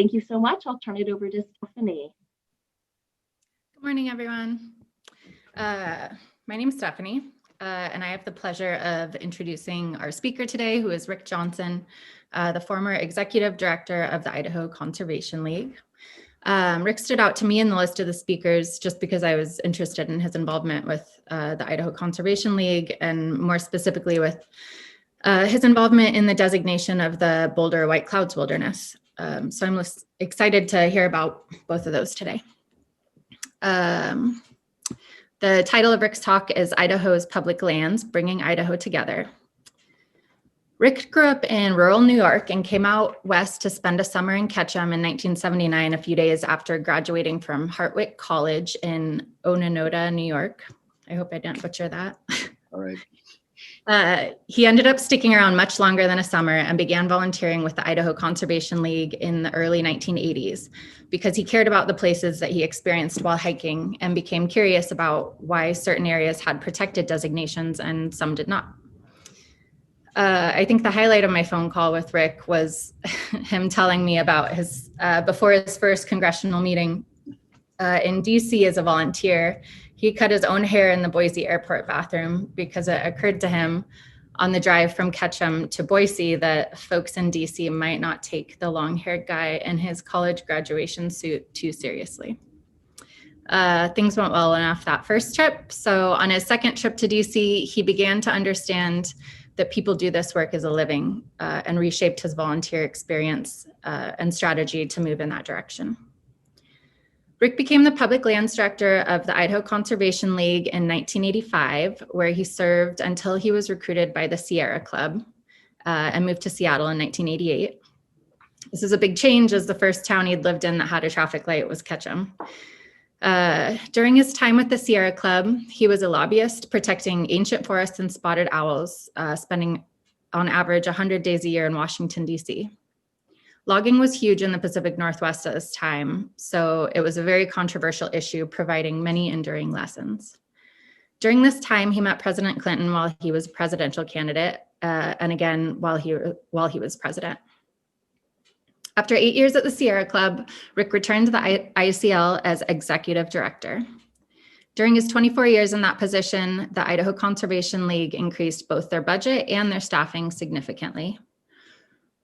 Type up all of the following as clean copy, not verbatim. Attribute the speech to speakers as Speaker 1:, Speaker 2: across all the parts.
Speaker 1: thank you so much. I'll turn it over to Stefanie.
Speaker 2: Good morning, everyone. My name is Stefanie, and I have the pleasure of introducing our speaker today, who is Rick Johnson, the former executive director of the Idaho Conservation League. Rick stood out to me in the list of the speakers just because I was interested in his involvement with the Idaho Conservation League, and more specifically with his involvement in the designation of the Boulder White Clouds Wilderness. So I'm excited to hear about both of those today. The title of Rick's talk is Idaho's Public Lands, Bringing Idaho Together. Rick grew up in rural New York and came out west to spend a summer in Ketchum in 1979, a few days after graduating from Hartwick College in Onondaga, New York. I hope I didn't butcher that.
Speaker 3: All right.
Speaker 2: He ended up sticking around much longer than a summer and began volunteering with the Idaho Conservation League in the early 1980s because he cared about the places that he experienced while hiking and became curious about why certain areas had protected designations and some did not. I think the highlight of my phone call with Rick was him telling me about his, before his first congressional meeting in DC as a volunteer, he cut his own hair in the Boise airport bathroom because it occurred to him on the drive from Ketchum to Boise that folks in DC might not take the long-haired guy in his college graduation suit too seriously. Things went well enough that first trip. So on his second trip to DC, he began to understand that people do this work as a living and reshaped his volunteer experience and strategy to move in that direction. Rick became the public lands director of the Idaho Conservation League in 1985, where he served until he was recruited by the Sierra Club and moved to Seattle in 1988. This is a big change, as the first town he'd lived in that had a traffic light was Ketchum. During his time with the Sierra Club, he was a lobbyist protecting ancient forests and spotted owls, spending on average 100 days a year in Washington, D.C. Logging was huge in the Pacific Northwest at this time, so it was a very controversial issue, providing many enduring lessons. During this time, he met President Clinton while he was a presidential candidate, and again while he was president. After 8 years at the Sierra Club, Rick returned to the ICL as executive director. During his 24 years in that position, the Idaho Conservation League increased both their budget and their staffing significantly.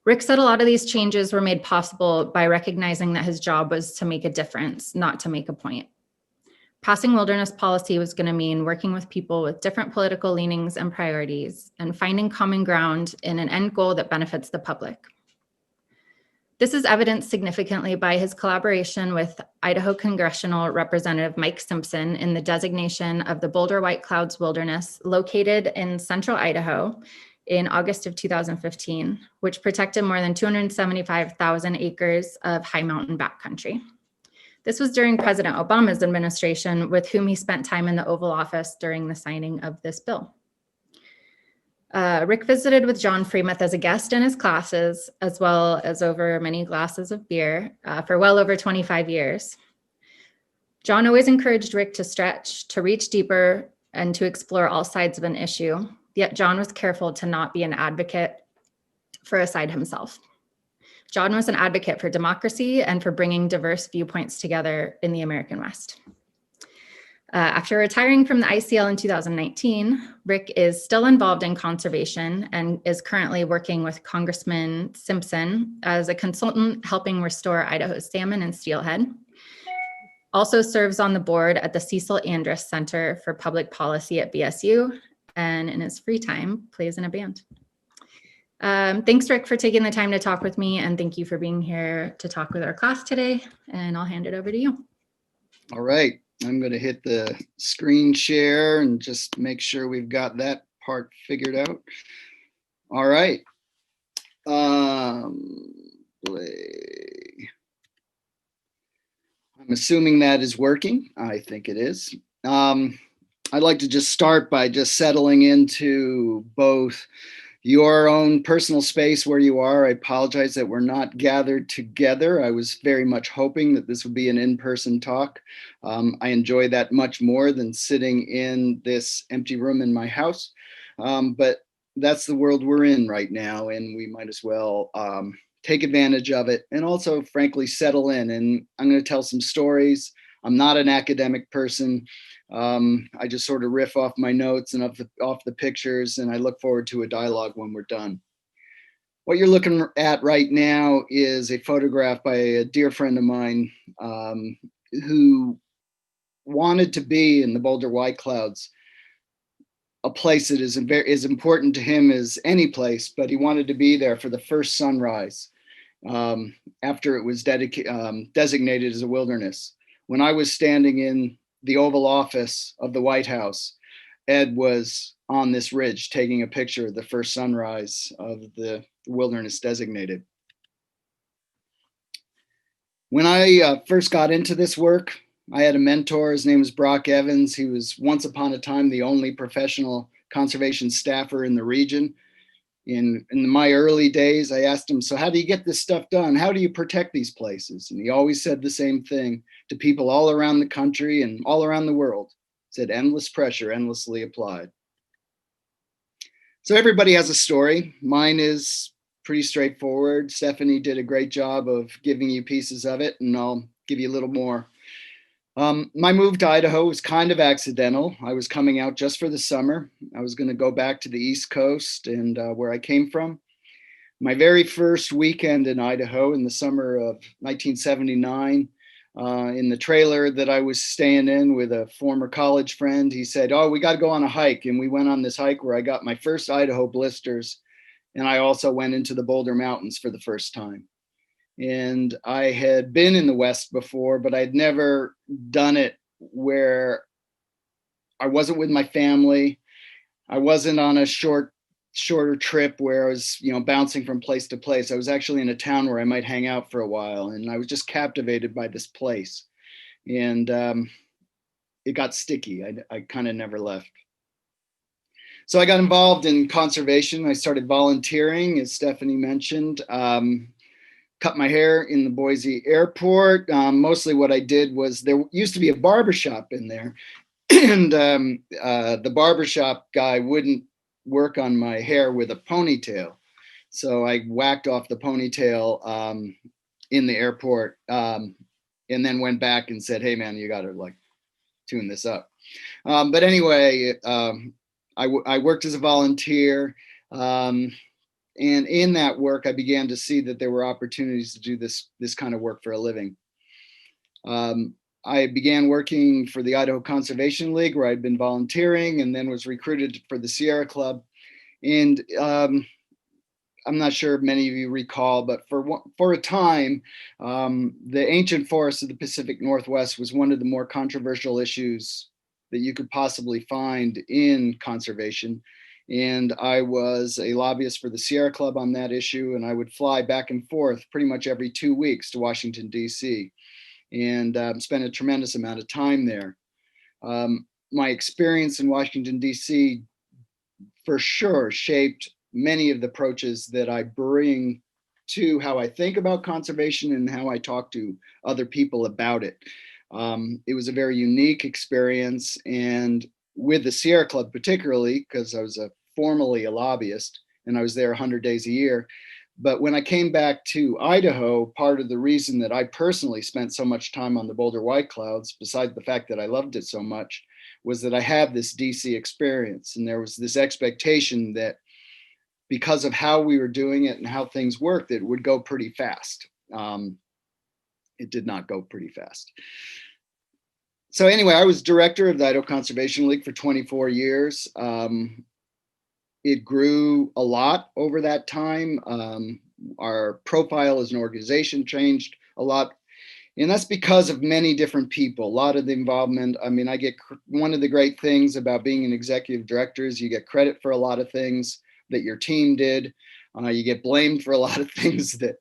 Speaker 2: Rick said a lot of these changes were made possible by recognizing that his job was to make a difference, not to make a point. Passing wilderness policy was going to mean working with people with different political leanings and priorities and finding common ground in an end goal that benefits the public. This is evidenced significantly by his collaboration with Idaho Congressional Representative Mike Simpson in the designation of the Boulder White Clouds Wilderness located in central Idaho in August of 2015, which protected more than 275,000 acres of high mountain backcountry. This was during President Obama's administration, with whom he spent time in the Oval Office during the signing of this bill. Rick visited with John Freemuth as a guest in his classes, as well as over many glasses of beer for well over 25 years. John always encouraged Rick to stretch, to reach deeper, and to explore all sides of an issue. Yet John was careful to not be an advocate for a side himself. John was an advocate for democracy and for bringing diverse viewpoints together in the American West. After retiring from the ICL in 2019, Rick is still involved in conservation and is currently working with Congressman Simpson as a consultant helping restore Idaho's salmon and steelhead. Also serves on the board at the Cecil Andrus Center for Public Policy at BSU, and in his free time, plays in a band. Thanks, Rick, for taking the time to talk with me, and thank you for being here to talk with our class today, and I'll hand it over to you.
Speaker 3: All right, I'm going to hit the screen share and just make sure we've got that part figured out. All right. Play. I'm assuming that is working. I think it is. I'd like to just start by just settling into both your own personal space where you are. I apologize that we're not gathered together. I was very much hoping that this would be an in-person talk. I enjoy that much more than sitting in this empty room in my house. But that's the world we're in right now, and we might as well take advantage of it, and also, frankly, settle in. And I'm going to tell some stories. I'm not an academic person. I just sort of riff off my notes and off the pictures, and I look forward to a dialogue when we're done. What you're looking at right now is a photograph by a dear friend of mine who wanted to be in the Boulder White Clouds, a place that is as important to him as any place, but he wanted to be there for the first sunrise after it was designated as a wilderness. When I was standing in the Oval Office of the White House, Ed was on this ridge taking a picture of the first sunrise of the wilderness designated. When I first got into this work, I had a mentor. His name was Brock Evans. He was once upon a time the only professional conservation staffer in the region. In my early days, I asked him, so how do you get this stuff done? How do you protect these places? And he always said the same thing to people all around the country and all around the world. He said, endless pressure, endlessly applied. So everybody has a story. Mine is pretty straightforward. Stefanie did a great job of giving you pieces of it, and I'll give you a little more. My move to Idaho was kind of accidental. I was coming out just for the summer. I was going to go back to the East Coast and where I came from. My very first weekend in Idaho in the summer of 1979, in the trailer that I was staying in with a former college friend, he said, oh, we got to go on a hike. And we went on this hike where I got my first Idaho blisters. And I also went into the Boulder Mountains for the first time. And I had been in the West before, but I'd never done it where I wasn't with my family. I wasn't on a shorter trip where I was, bouncing from place to place. I was actually in a town where I might hang out for a while. And I was just captivated by this place. And it got sticky. I kind of never left. So I got involved in conservation. I started volunteering, as Stefanie mentioned. Cut my hair in the Boise airport. Mostly what I did was there used to be a barbershop in there, and the barbershop guy wouldn't work on my hair with a ponytail. So I whacked off the ponytail in the airport and then went back and said, hey, man, you got to tune this up. But anyway, I worked as a volunteer. And in that work, I began to see that there were opportunities to do this kind of work for a living. I began working for the Idaho Conservation League, where I'd been volunteering, and then was recruited for the Sierra Club. And I'm not sure if many of you recall, but for a time, the ancient forests of the Pacific Northwest was one of the more controversial issues that you could possibly find in conservation. And I was a lobbyist for the Sierra Club on that issue, and I would fly back and forth pretty much every 2 weeks to Washington, D.C., and spent a tremendous amount of time there. My experience in Washington, D.C. for sure shaped many of the approaches that I bring to how I think about conservation and how I talk to other people about it. It was a very unique experience, and with the Sierra Club particularly, because I was formerly a lobbyist and I was there 100 days a year. But when I came back to Idaho, part of the reason that I personally spent so much time on the Boulder White Clouds, besides the fact that I loved it so much, was that I had this DC experience. And there was this expectation that because of how we were doing it and how things worked, it would go pretty fast. It did not go pretty fast. So anyway, I was director of the Idaho Conservation League for 24 years. It grew a lot over that time. Our profile as an organization changed a lot. And that's because of many different people, a lot of the involvement. I mean, one of the great things about being an executive director is you get credit for a lot of things that your team did. You get blamed for a lot of things that,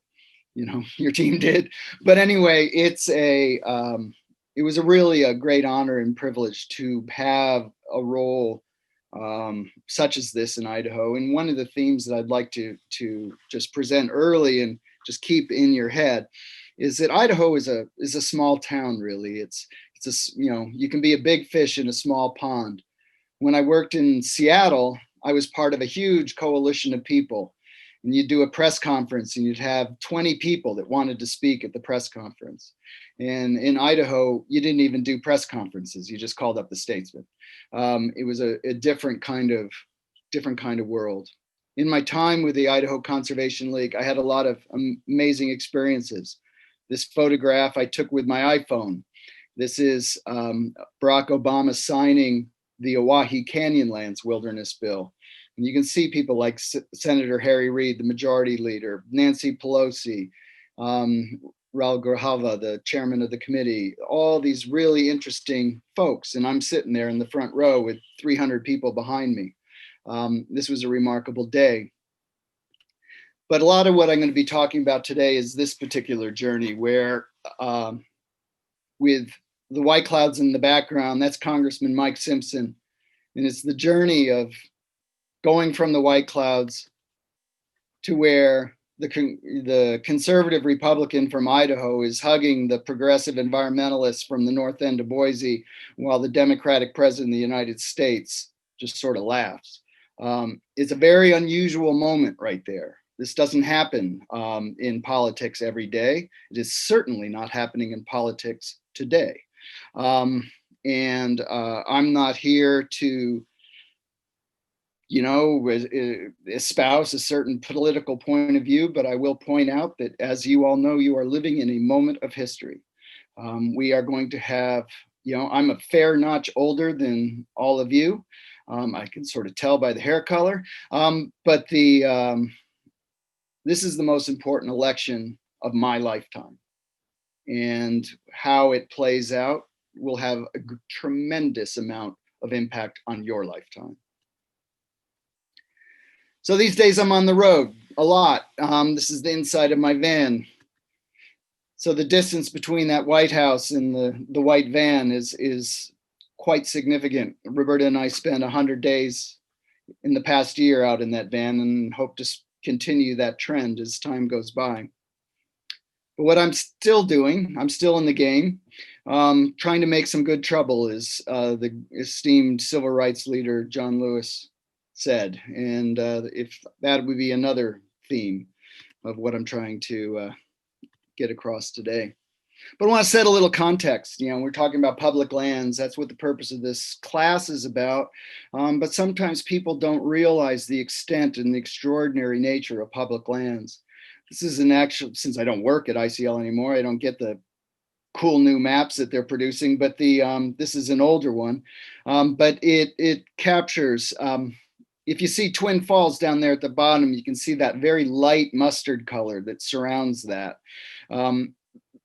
Speaker 3: your team did. But anyway, it was really a great honor and privilege to have a role such as this in Idaho. And one of the themes that I'd like to just present early and just keep in your head is that Idaho is a small town, really. It's you can be a big fish in a small pond. When I worked in Seattle, I was part of a huge coalition of people. And you'd do a press conference and you'd have 20 people that wanted to speak at the press conference. And in Idaho, you didn't even do press conferences. You just called up the statesman. It was a different kind of world. In my time with the Idaho Conservation League, I had a lot of amazing experiences. This photograph I took with my iPhone. This is Barack Obama signing the Oahe Canyonlands Wilderness Bill. And you can see people like Senator Harry Reid, the majority leader, Nancy Pelosi, Raul Grijalva, the chairman of the committee, all these really interesting folks. And I'm sitting there in the front row with 300 people behind me. This was a remarkable day. But a lot of what I'm going to be talking about today is this particular journey where with the white clouds in the background, that's Congressman Mike Simpson. And it's the journey of going from the white clouds to where the conservative Republican from Idaho is hugging the progressive environmentalists from the north end of Boise, while the Democratic president of the United States just sort of laughs. It's a very unusual moment right there. This doesn't happen in politics every day. It is certainly not happening in politics today. I'm not here to, espouse a certain political point of view, but I will point out that, as you all know, you are living in a moment of history. We are going to have, I'm a fair notch older than all of you. I can sort of tell by the hair color, but this is the most important election of my lifetime, and how it plays out will have a tremendous amount of impact on your lifetime. So these days I'm on the road a lot. This is the inside of my van. So the distance between that White House and the white van is quite significant. Roberta and I spent 100 days in the past year out in that van and hope to continue that trend as time goes by. But what I'm still doing, I'm still in the game, trying to make some good trouble, as the esteemed civil rights leader John Lewis said. And if that would be another theme of what I'm trying to get across today. But I want to set a little context. We're talking about public lands. That's what the purpose of this class is about. But sometimes people don't realize the extent and the extraordinary nature of public lands. This is an actual, since I don't work at ICL anymore, I don't get the cool new maps that they're producing, but this is an older one. But it captures, if you see Twin Falls down there at the bottom, you can see that very light mustard color that surrounds that.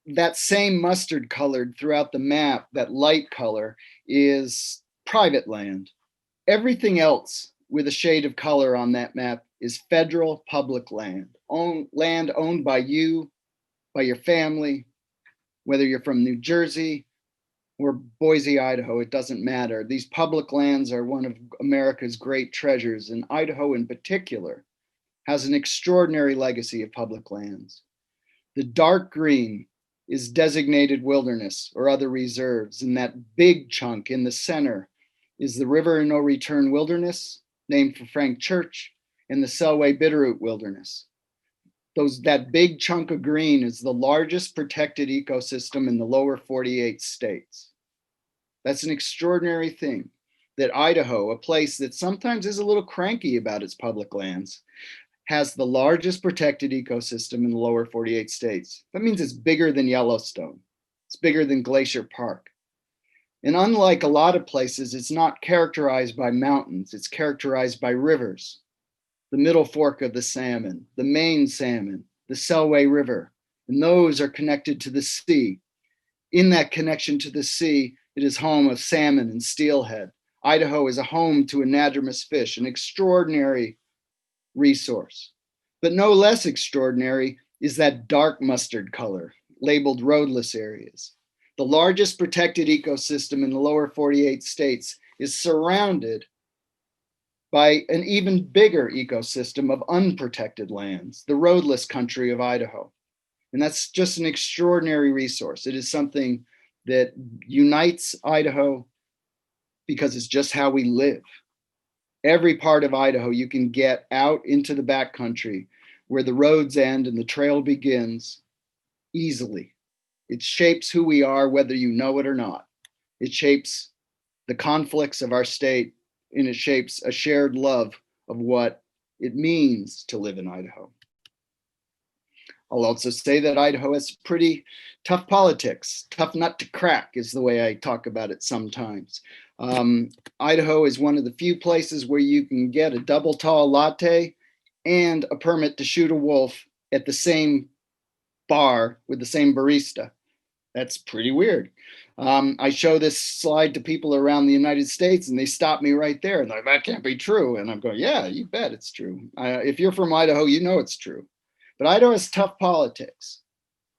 Speaker 3: That same mustard colored throughout the map, that light color, is private land. Everything else with a shade of color on that map is federal public land, land owned by you, by your family, whether you're from New Jersey or Boise, Idaho, it doesn't matter. These public lands are one of America's great treasures, and Idaho in particular has an extraordinary legacy of public lands. The dark green is designated wilderness or other reserves, and that big chunk in the center is the River No Return Wilderness, named for Frank Church, and the Selway Bitterroot Wilderness. That big chunk of green is the largest protected ecosystem in the lower 48 states. That's an extraordinary thing, that Idaho, a place that sometimes is a little cranky about its public lands, has the largest protected ecosystem in the lower 48 states. That means it's bigger than Yellowstone. It's bigger than Glacier Park. And unlike a lot of places, it's not characterized by mountains. It's characterized by rivers. The Middle Fork of the Salmon, the Main Salmon, the Selway River, and those are connected to the sea. In that connection to the sea, it is home of salmon and steelhead. Idaho is a home to anadromous fish, an extraordinary resource. But no less extraordinary is that dark mustard color, labeled roadless areas. The largest protected ecosystem in the lower 48 states is surrounded by an even bigger ecosystem of unprotected lands, the roadless country of Idaho. And that's just an extraordinary resource. It is something that unites Idaho because it's just how we live. Every part of Idaho, you can get out into the backcountry where the roads end and the trail begins, easily. It shapes who we are, whether you know it or not. It shapes the conflicts of our state, and it shapes a shared love of what it means to live in Idaho. I'll also say that Idaho has pretty tough politics. Tough nut to crack is the way I talk about it sometimes. Idaho is one of the few places where you can get a double tall latte and a permit to shoot a wolf at the same bar with the same barista. That's pretty weird. I show this slide to people around the United States and they stop me right there and they're like, that can't be true. And I'm going, yeah, you bet it's true. If you're from Idaho, you know it's true. But Idaho has tough politics,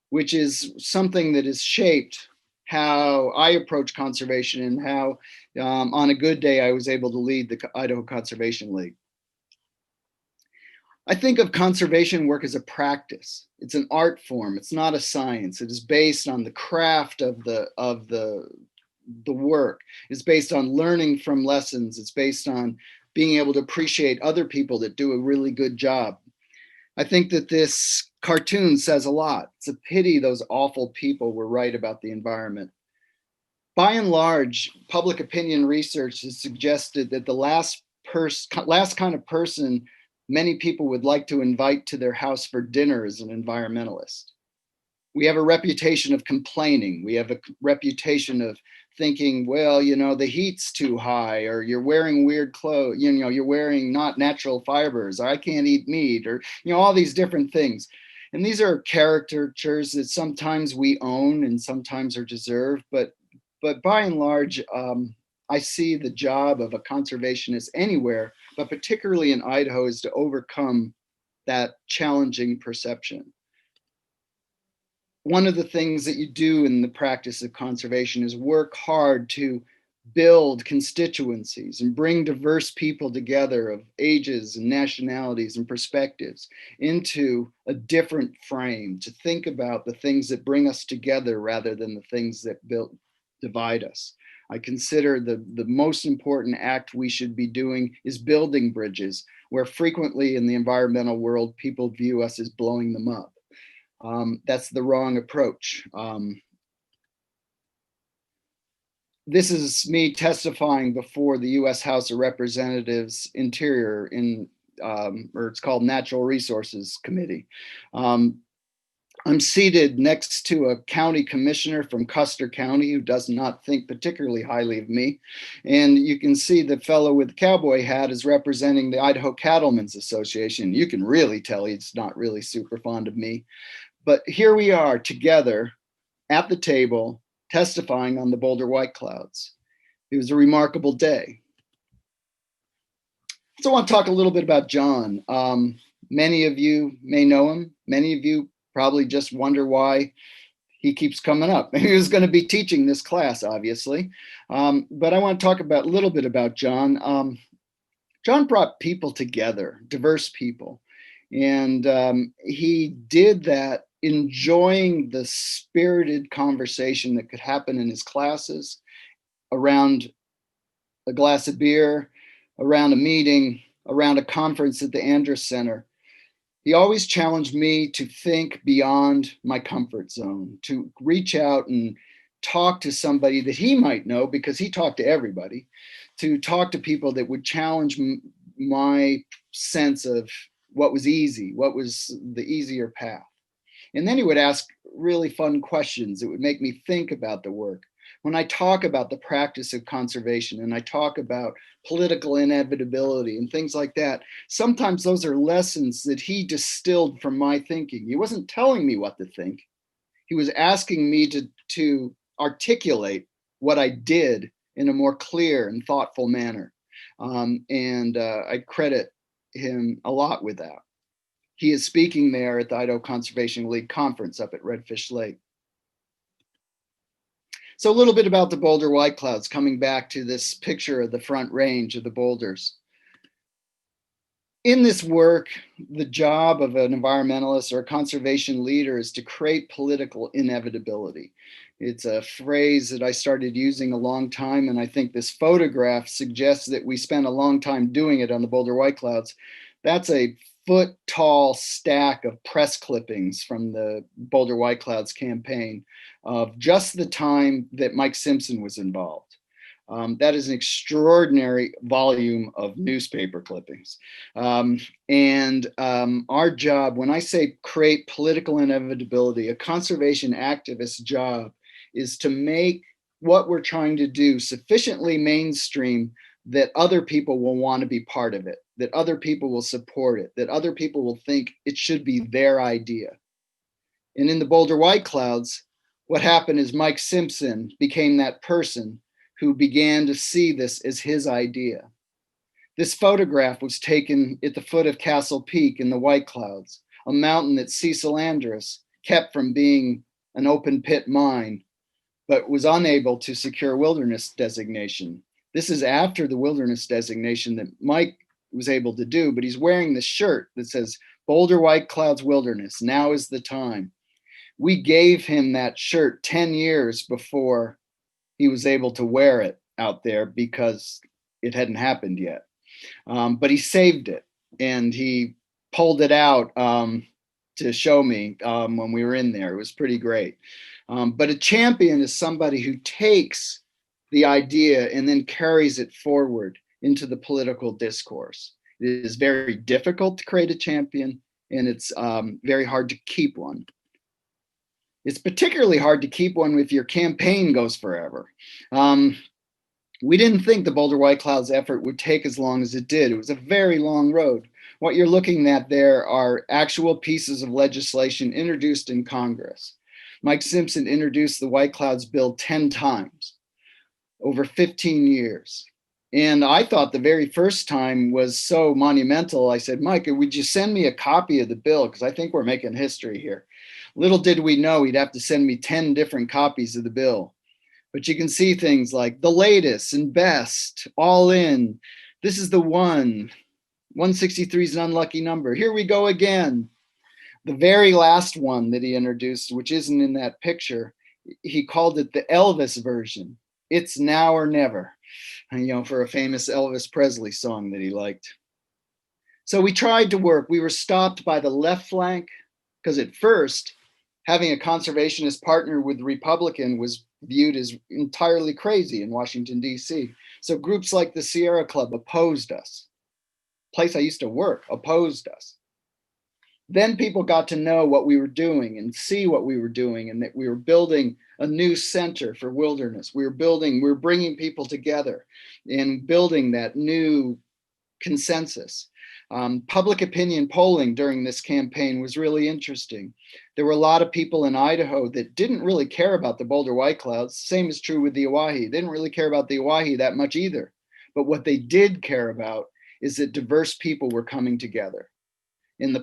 Speaker 3: which is something that has shaped how I approach conservation and how on a good day I was able to lead the Idaho Conservation League. I think of conservation work as a practice. It's an art form. It's not a science. It is based on the craft of the work. It's based on learning from lessons. It's based on being able to appreciate other people that do a really good job. I think that this cartoon says a lot. It's a pity those awful people were right about the environment. By and large, public opinion research has suggested that the last kind of person many people would like to invite to their house for dinner is an environmentalist. We have a reputation of complaining. We have a reputation of thinking, well, you know, the heat's too high, or you're wearing weird clothes, you know, you're wearing not natural fibers, or I can't eat meat, or, you know, all these different things. And these are caricatures that sometimes we own and sometimes are deserved, but by and large, I see the job of a conservationist anywhere, but particularly in Idaho, is to overcome that challenging perception. One of the things that you do in the practice of conservation is work hard to build constituencies and bring diverse people together of ages and nationalities and perspectives into a different frame, to think about the things that bring us together rather than the things that divide us. I consider the most important act we should be doing is building bridges, where frequently in the environmental world, people view us as blowing them up. That's the wrong approach. This is me testifying before the US House of Representatives Interior or it's called Natural Resources Committee. I'm seated next to a county commissioner from Custer County who does not think particularly highly of me. And you can see the fellow with the cowboy hat is representing the Idaho Cattlemen's Association. You can really tell he's not really super fond of me. But here we are together at the table testifying on the Boulder White Clouds. It was a remarkable day. So I want to talk a little bit about John. Many of you may know him. Many of you probably just wonder why he keeps coming up. He was going to be teaching this class, obviously. But I want to talk a little bit about John. John brought people together, diverse people. And he did that enjoying the spirited conversation that could happen in his classes, around a glass of beer, around a meeting, around a conference at the Andrus Center. He always challenged me to think beyond my comfort zone, to reach out and talk to somebody that he might know, because he talked to everybody, to talk to people that would challenge my sense of what was easy, what was the easier path. And then he would ask really fun questions that would make me think about the work. When I talk about the practice of conservation and I talk about political inevitability and things like that, sometimes those are lessons that he distilled from my thinking. He wasn't telling me what to think. He was asking me to articulate what I did in a more clear and thoughtful manner. I credit him a lot with that. He is speaking there at the Idaho Conservation League conference up at Redfish Lake. So a little bit about the Boulder White Clouds, coming back to this picture of the Front Range of the boulders. In this work, the job of an environmentalist or a conservation leader is to create political inevitability. It's a phrase that I started using a long time, and I think this photograph suggests that we spent a long time doing it on the Boulder White Clouds. That's a foot tall stack of press clippings from the Boulder White Clouds campaign of just the time that Mike Simpson was involved. That is an extraordinary volume of newspaper clippings. Our job, when I say create political inevitability, a conservation activist's job is to make what we're trying to do sufficiently mainstream that other people will want to be part of it, that other people will support it, that other people will think it should be their idea. And in the Boulder White Clouds, what happened is Mike Simpson became that person who began to see this as his idea. This photograph was taken at the foot of Castle Peak in the White Clouds, a mountain that Cecil Andrus kept from being an open pit mine, but was unable to secure wilderness designation. This is after the wilderness designation that Mike was able to do, but he's wearing this shirt that says Boulder White Clouds Wilderness, now is the time. We gave him that shirt 10 years before he was able to wear it out there because it hadn't happened yet. But he saved it and he pulled it out to show me when we were in there. It was pretty great. But a champion is somebody who takes the idea and then carries it forward into the political discourse. It is very difficult to create a champion, and it's very hard to keep one. It's particularly hard to keep one if your campaign goes forever. We didn't think the Boulder White Clouds effort would take as long as it did. It was a very long road. What you're looking at there are actual pieces of legislation introduced in Congress. Mike Simpson introduced the White Clouds bill 10 times over 15 years. And I thought the very first time was so monumental. I said, Mike, would you send me a copy of the bill? Because I think we're making history here. Little did we know he'd have to send me 10 different copies of the bill. But you can see things like the latest and best, all in. This is the one. 163 is an unlucky number. Here we go again. The very last one that he introduced, which isn't in that picture, he called it the Elvis version. It's now or never, for a famous Elvis Presley song that he liked. So we tried to work. We were stopped by the left flank because at first, having a conservationist partner with Republican was viewed as entirely crazy in Washington, D.C. So groups like the Sierra Club opposed us. Place I used to work opposed us. Then people got to know what we were doing and see what we were doing, and that we were building a new center for wilderness. We were bringing people together and building that new consensus. Public opinion polling during this campaign was really interesting. There were a lot of people in Idaho that didn't really care about the Boulder White Clouds. Same is true with the Oahe. They didn't really care about the Oahe that much either. But what they did care about is that diverse people were coming together. And the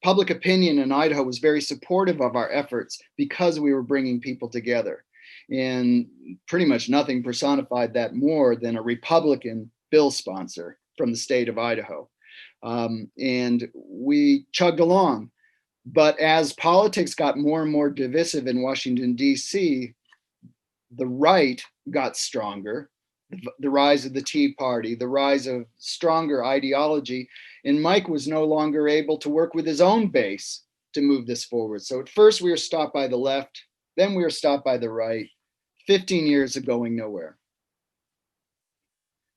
Speaker 3: public opinion in Idaho was very supportive of our efforts because we were bringing people together. And pretty much nothing personified that more than a Republican bill sponsor from the state of Idaho. And we chugged along. But as politics got more and more divisive in Washington, D.C., the right got stronger. The rise of the Tea Party, the rise of stronger ideology, and Mike was no longer able to work with his own base to move this forward. So at first we were stopped by the left, then we were stopped by the right, 15 years of going nowhere.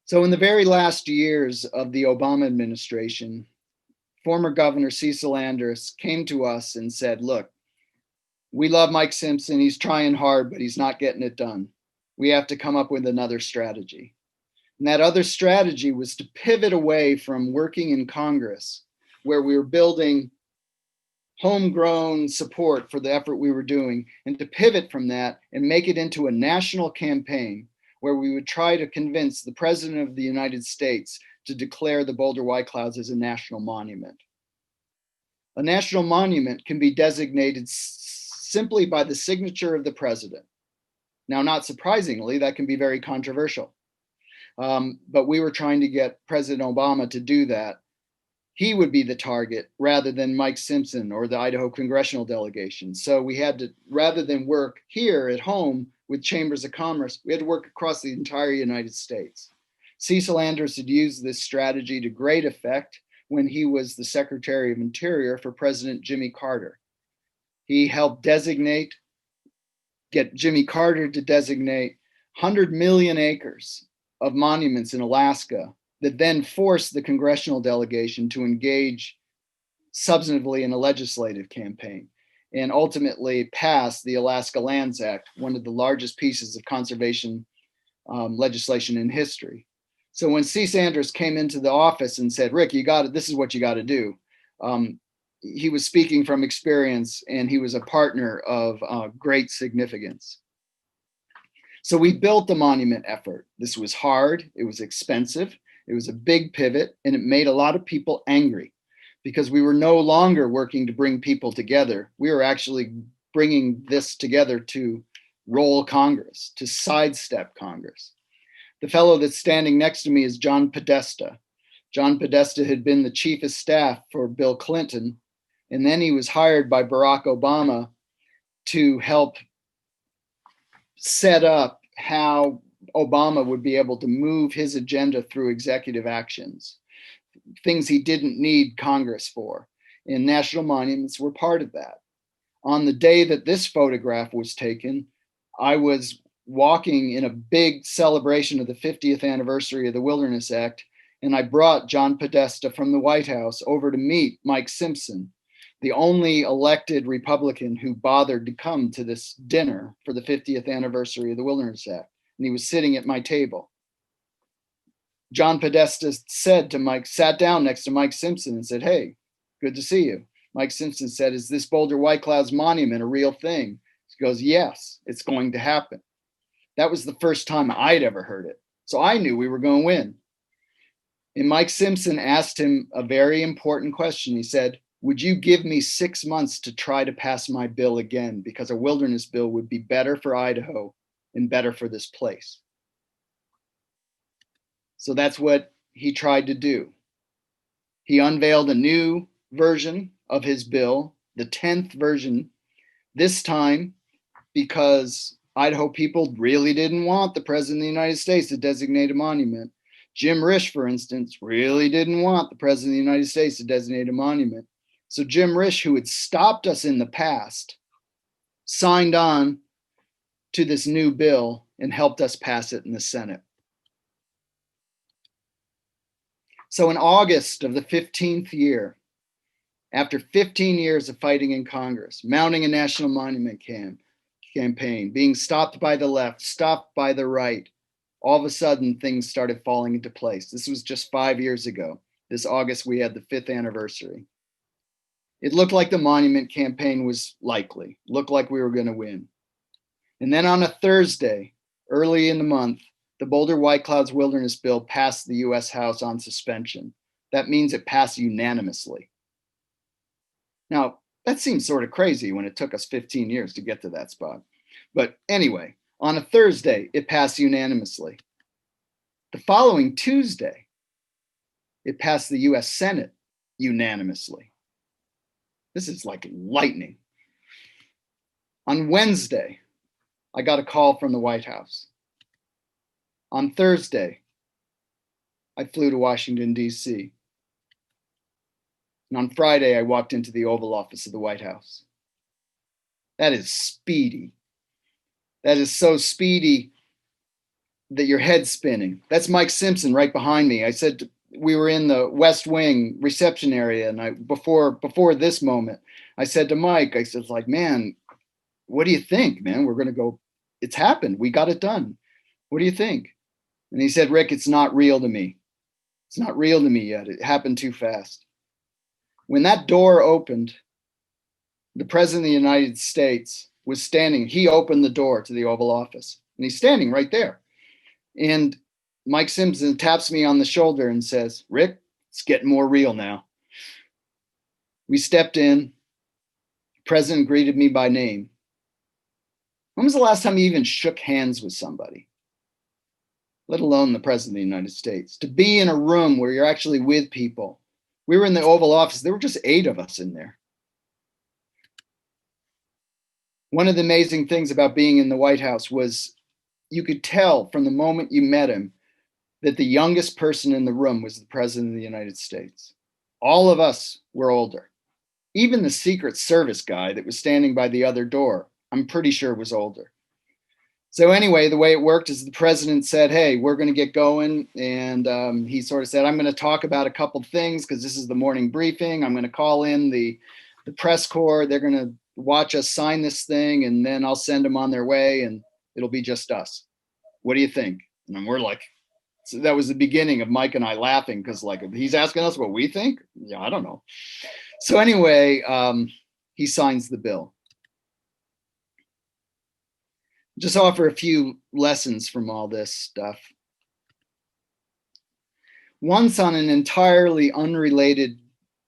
Speaker 3: So in the very last years of the Obama administration, former Governor Cecil Andrus came to us and said, look, we love Mike Simpson, he's trying hard, but he's not getting it done. We have to come up with another strategy. And that other strategy was to pivot away from working in Congress, where we were building homegrown support for the effort we were doing, and to pivot from that and make it into a national campaign where we would try to convince the President of the United States to declare the Boulder White Clouds as a national monument. A national monument can be designated simply by the signature of the president. Now, not surprisingly, that can be very controversial. But we were trying to get President Obama to do that. He would be the target rather than Mike Simpson or the Idaho congressional delegation. So we had to, rather than work here at home with chambers of commerce, we had to work across the entire United States. Cecil Andrus had used this strategy to great effect. when he was the Secretary of Interior for President Jimmy Carter. He helped get Jimmy Carter to designate 100 million acres of monuments in Alaska that then forced the congressional delegation to engage substantively in a legislative campaign and ultimately passed the Alaska Lands Act, one of the largest pieces of conservation legislation in history. So when C. Sanders came into the office and said, Rick, this is what you got to do. He was speaking from experience, and he was a partner of great significance. So we built the monument effort. This was hard, it was expensive, it was a big pivot, and it made a lot of people angry because we were no longer working to bring people together. We were actually bringing this together to roll Congress, to sidestep Congress. The fellow that's standing next to me is John Podesta. John Podesta had been the chief of staff for Bill Clinton, and then he was hired by Barack Obama to help set up how Obama would be able to move his agenda through executive actions, things he didn't need Congress for. And national monuments were part of that. On the day that this photograph was taken, I was walking in a big celebration of the 50th anniversary of the Wilderness Act, and I brought John Podesta from the White House over to meet Mike Simpson, the only elected Republican who bothered to come to this dinner for the 50th anniversary of the Wilderness Act. And he was sitting at my table. John Podesta sat down next to Mike Simpson and said, hey, good to see you. Mike Simpson said, is this Boulder White Cloud's monument a real thing? He goes, yes, it's going to happen. That was the first time I'd ever heard it. So I knew we were going to win. And Mike Simpson asked him a very important question. He said, would you give me 6 months to try to pass my bill again? Because a wilderness bill would be better for Idaho and better for this place. So that's what he tried to do. He unveiled a new version of his bill, the 10th version, this time because Idaho people really didn't want the President of the United States to designate a monument. Jim Risch, for instance, really didn't want the President of the United States to designate a monument. So Jim Risch, who had stopped us in the past, signed on to this new bill and helped us pass it in the Senate. So in August of the 15th year, after 15 years of fighting in Congress, mounting a national monument campaign, being stopped by the left, stopped by the right, all of a sudden things started falling into place. This was just 5 years ago. This August, we had the 5th anniversary. It looked like the monument campaign was likely, looked like we were going to win. And then on a Thursday, early in the month, the Boulder White Clouds Wilderness Bill passed the US House on suspension. That means it passed unanimously. Now, that seems sort of crazy when it took us 15 years to get to that spot. But anyway, on a Thursday, it passed unanimously. The following Tuesday, it passed the US Senate unanimously. This is like lightning. On Wednesday, I got a call from the White House. On Thursday, I flew to Washington, D.C. And on Friday, I walked into the Oval Office of the White House. That is speedy. That is so speedy that your head's spinning. That's Mike Simpson right behind me. I said we were in the West Wing reception area, and before this moment, I said to Mike, I said, like, man, what do you think, man? We're going to go. It's happened. We got it done. What do you think? And he said, Rick, it's not real to me. It's not real to me yet. It happened too fast. When that door opened, the President of the United States was standing. He opened the door to the Oval Office, and he's standing right there. And Mike Simpson taps me on the shoulder and says, Rick, it's getting more real now. We stepped in. The President greeted me by name. When was the last time you even shook hands with somebody? Let alone the President of the United States. To be in a room where you're actually with people. We were in the Oval Office. There were just 8 of us in there. One of the amazing things about being in the White House was you could tell from the moment you met him that the youngest person in the room was the President of the United States. All of us were older. Even the Secret Service guy that was standing by the other door, I'm pretty sure was older. So anyway, the way it worked is the president said, hey, we're going to get going. And he sort of said, I'm going to talk about a couple of things because this is the morning briefing. I'm going to call in the press corps. They're going to watch us sign this thing, and then I'll send them on their way, and it'll be just us. What do you think? And then we're like, so that was the beginning of Mike and I laughing because like, he's asking us what we think? Yeah, I don't know. So anyway, he signs the bill. Just offer a few lessons from all this stuff. Once, on an entirely unrelated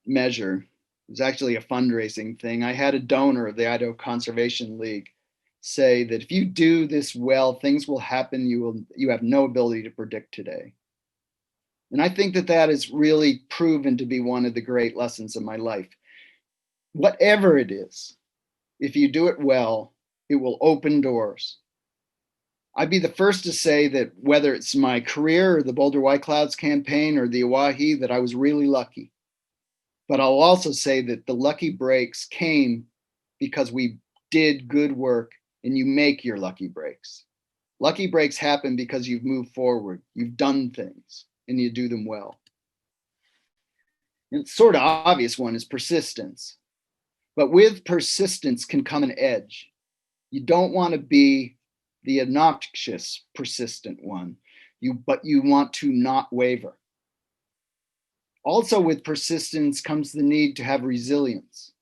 Speaker 3: measure, it was actually a fundraising thing, I had a donor of the Idaho Conservation League say that if you do this well, things will happen you have no ability to predict today. And I think that that is really proven to be one of the great lessons of my life. Whatever it is, if you do it well, it will open doors. I'd be the first to say that whether it's my career or the Boulder White Clouds campaign or the Oahe, that I was really lucky. But I'll also say that the lucky breaks came because we did good work, and you make your lucky breaks. Lucky breaks happen because you've moved forward, you've done things, and you do them well. And it's sort of obvious one is persistence. But with persistence can come an edge. You don't want to be the obnoxious, persistent one, but you want to not waver. Also with persistence comes the need to have resilience,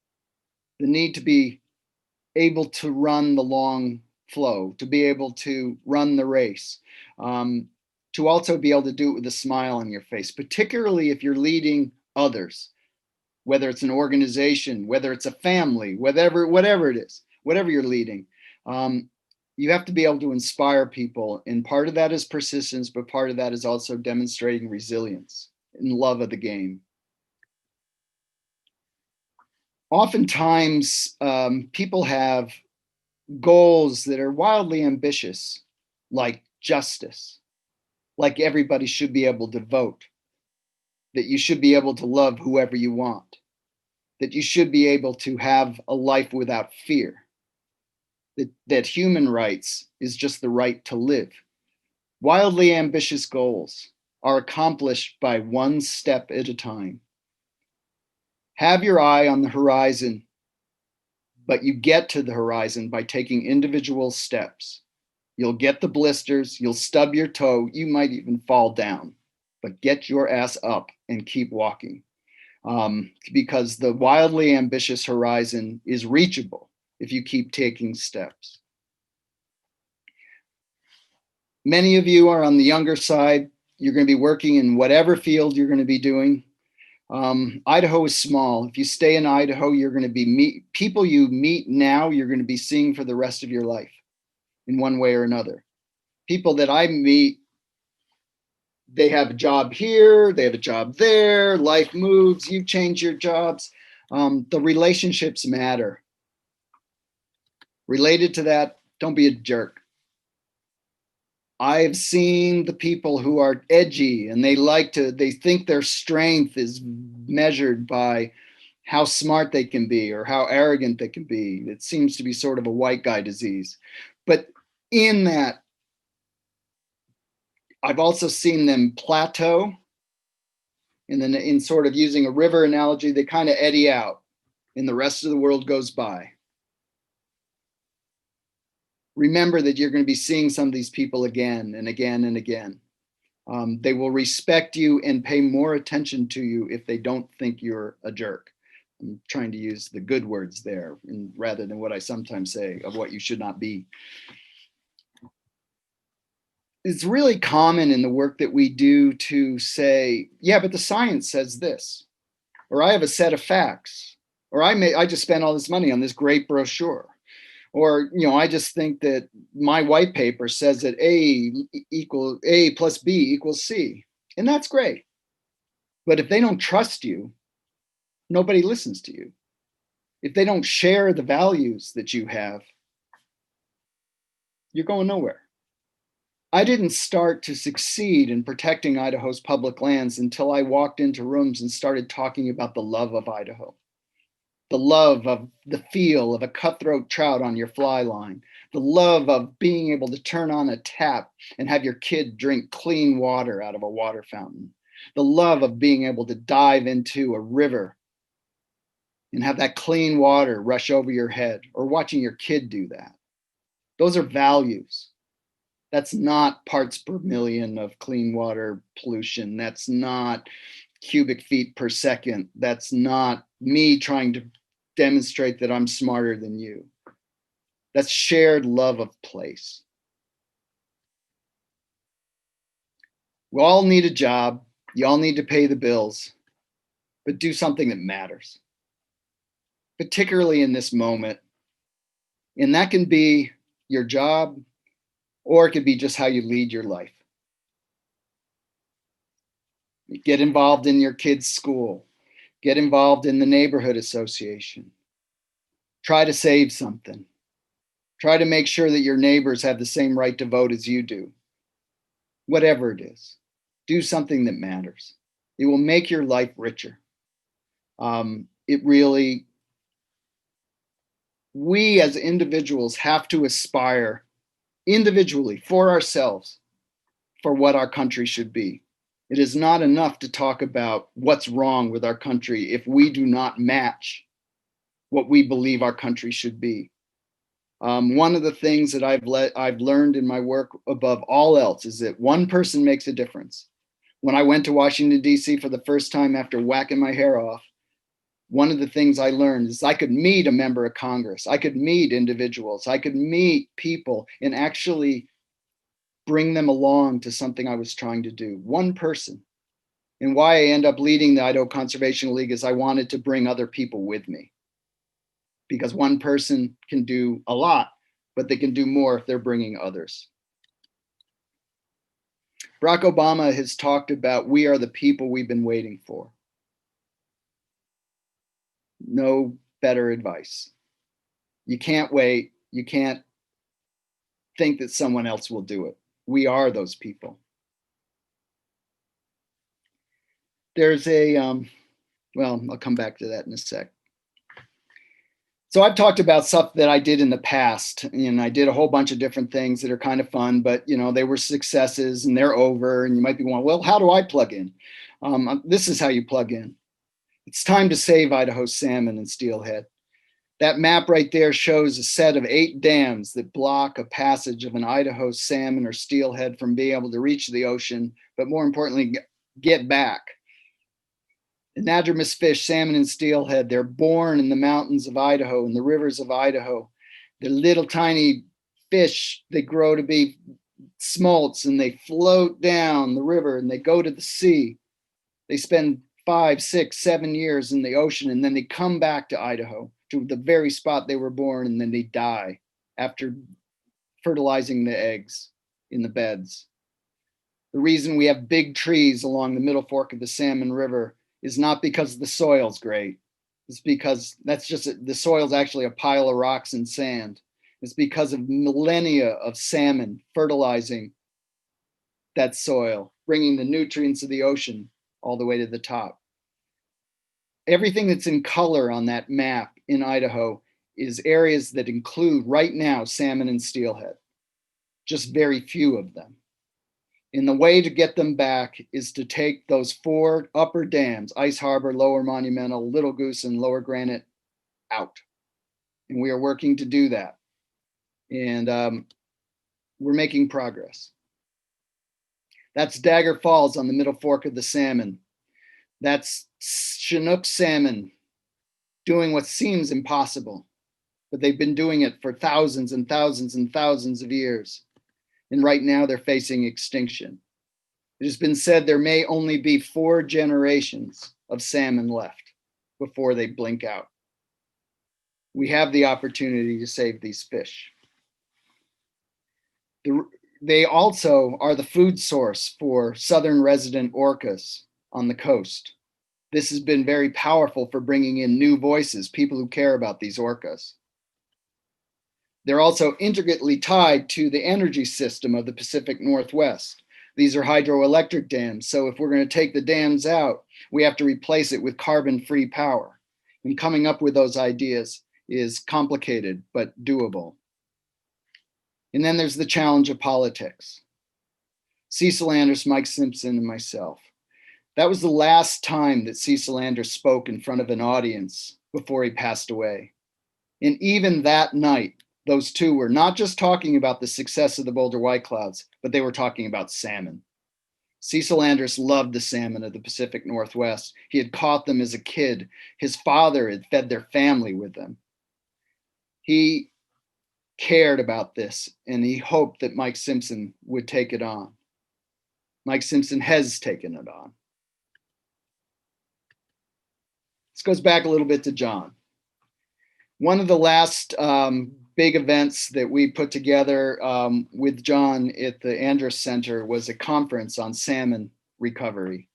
Speaker 3: the need to be able to run the long flow, to be able to run the race, to also be able to do it with a smile on your face, particularly if you're leading others, whether it's an organization, whether it's a family, whatever it is, whatever you're leading. You have to be able to inspire people. And part of that is persistence, but part of that is also demonstrating resilience and love of the game. Oftentimes, people have goals that are wildly ambitious, like justice, like everybody should be able to vote, that you should be able to love whoever you want, that you should be able to have a life without fear. That human rights is just the right to live. Wildly ambitious goals are accomplished by one step at a time. Have your eye on the horizon, but you get to the horizon by taking individual steps. You'll get the blisters, you'll stub your toe, you might even fall down, but get your ass up and keep walking. Because the wildly ambitious horizon is reachable if you keep taking steps. Many of you are on the younger side. You're going to be working in whatever field you're going to be doing. Idaho is small. If you stay in Idaho, you're going to be people you meet now, you're going to be seeing for the rest of your life in one way or another. People that I meet, they have a job here, they have a job there, life moves, you change your jobs. The relationships matter. Related to that, don't be a jerk. I've seen the people who are edgy and they think their strength is measured by how smart they can be or how arrogant they can be. It seems to be sort of a white guy disease. But in that, I've also seen them plateau, and then in sort of using a river analogy, they kind of eddy out and the rest of the world goes by. Remember that you're going to be seeing some of these people again and again and again. They will respect you and pay more attention to you if they don't think you're a jerk. I'm trying to use the good words there rather than what I sometimes say of what you should not be. It's really common in the work that we do to say, yeah, but the science says this, or I have a set of facts, or I just spent all this money on this great brochure. Or, I just think that my white paper says that A plus B equals C. And that's great. But if they don't trust you, nobody listens to you. If they don't share the values that you have, you're going nowhere. I didn't start to succeed in protecting Idaho's public lands until I walked into rooms and started talking about the love of Idaho, the love of the feel of a cutthroat trout on your fly line, the love of being able to turn on a tap and have your kid drink clean water out of a water fountain, the love of being able to dive into a river and have that clean water rush over your head, or watching your kid do that. Those are values. That's not parts per million of clean water pollution. That's not cubic feet per second. That's not me trying to demonstrate that I'm smarter than you. That's shared love of place. We all need a job. You all need to pay the bills, but do something that matters, particularly in this moment. And that can be your job, or it could be just how you lead your life. Get involved in your kids' school. Get involved in the neighborhood association. Try to save something. Try to make sure that your neighbors have the same right to vote as you do. Whatever it is, do something that matters. It will make your life richer. We as individuals have to aspire individually for ourselves for what our country should be. It is not enough to talk about what's wrong with our country if we do not match what we believe our country should be. One of the things that I've learned in my work above all else is that one person makes a difference. When I went to Washington, D.C. for the first time after whacking my hair off, one of the things I learned is I could meet a member of Congress. I could meet individuals. I could meet people and actually bring them along to something I was trying to do. One person. And why I end up leading the Idaho Conservation League is I wanted to bring other people with me. Because one person can do a lot, but they can do more if they're bringing others. Barack Obama has talked about we are the people we've been waiting for. No better advice. You can't wait. You can't think that someone else will do it. We are those people. There's I'll come back to that in a sec. So I've talked about stuff that I did in the past, and I did a whole bunch of different things that are kind of fun, but they were successes and they're over. And you might be going, well, how do I plug in? This is how you plug in. It's time to save Idaho's salmon and steelhead. That map right there shows a set of 8 dams that block a passage of an Idaho salmon or steelhead from being able to reach the ocean, but more importantly, get back. Anadromous fish, salmon and steelhead, they're born in the mountains of Idaho and the rivers of Idaho. They're little tiny fish. They grow to be smolts and they float down the river and they go to the sea. They spend 5, 6, 7 years in the ocean, and then they come back to Idaho, to the very spot they were born, and then they die after fertilizing the eggs in the beds. The reason we have big trees along the middle fork of the Salmon River is not because the soil's great. It's because the soil's actually a pile of rocks and sand. It's because of millennia of salmon fertilizing that soil, bringing the nutrients of the ocean all the way to the top. Everything that's in color on that map in Idaho is areas that include right now salmon and steelhead, just very few of them. And the way to get them back is to take those 4 upper dams, Ice Harbor, Lower Monumental, Little Goose, and Lower Granite, out. And we are working to do that. And we're making progress. That's Dagger Falls on the middle fork of the Salmon. That's Chinook salmon doing what seems impossible, but they've been doing it for thousands and thousands and thousands of years. And right now they're facing extinction. It has been said there may only be 4 generations of salmon left before they blink out. We have the opportunity to save these fish. They also are the food source for southern resident orcas on the coast. This has been very powerful for bringing in new voices, people who care about these orcas. They're also intricately tied to the energy system of the Pacific Northwest. These are hydroelectric dams. So if we're going to take the dams out, we have to replace it with carbon-free power. And coming up with those ideas is complicated, but doable. And then there's the challenge of politics. Cecil Anders, Mike Simpson, and myself. That was the last time that Cecil Anders spoke in front of an audience before he passed away. And even that night, those two were not just talking about the success of the Boulder White Clouds, but they were talking about salmon. Cecil Anders loved the salmon of the Pacific Northwest. He had caught them as a kid. His father had fed their family with them. He cared about this, and he hoped that Mike Simpson would take it on. Mike Simpson has taken it on. This goes back a little bit to John. One of the last big events that we put together with John at the Andrus Center was a conference on salmon recovery.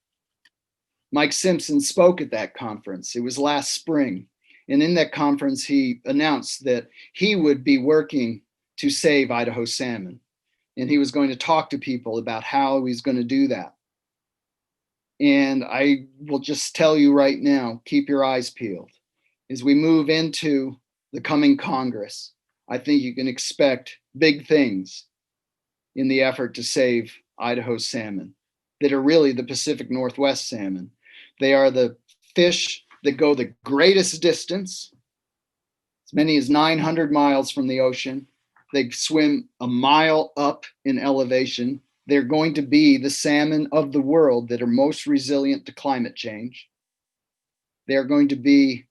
Speaker 3: Mike Simpson spoke at that conference. It was last spring. And in that conference, he announced that he would be working to save Idaho salmon. And he was going to talk to people about how he's going to do that. And I will just tell you right now, keep your eyes peeled. As we move into the coming Congress, I think you can expect big things in the effort to save Idaho salmon that are really the Pacific Northwest salmon. They are the fish that go the greatest distance, as many as 900 miles from the ocean. They swim a mile up in elevation. They're going to be the salmon of the world that are most resilient to climate change. They're going to be,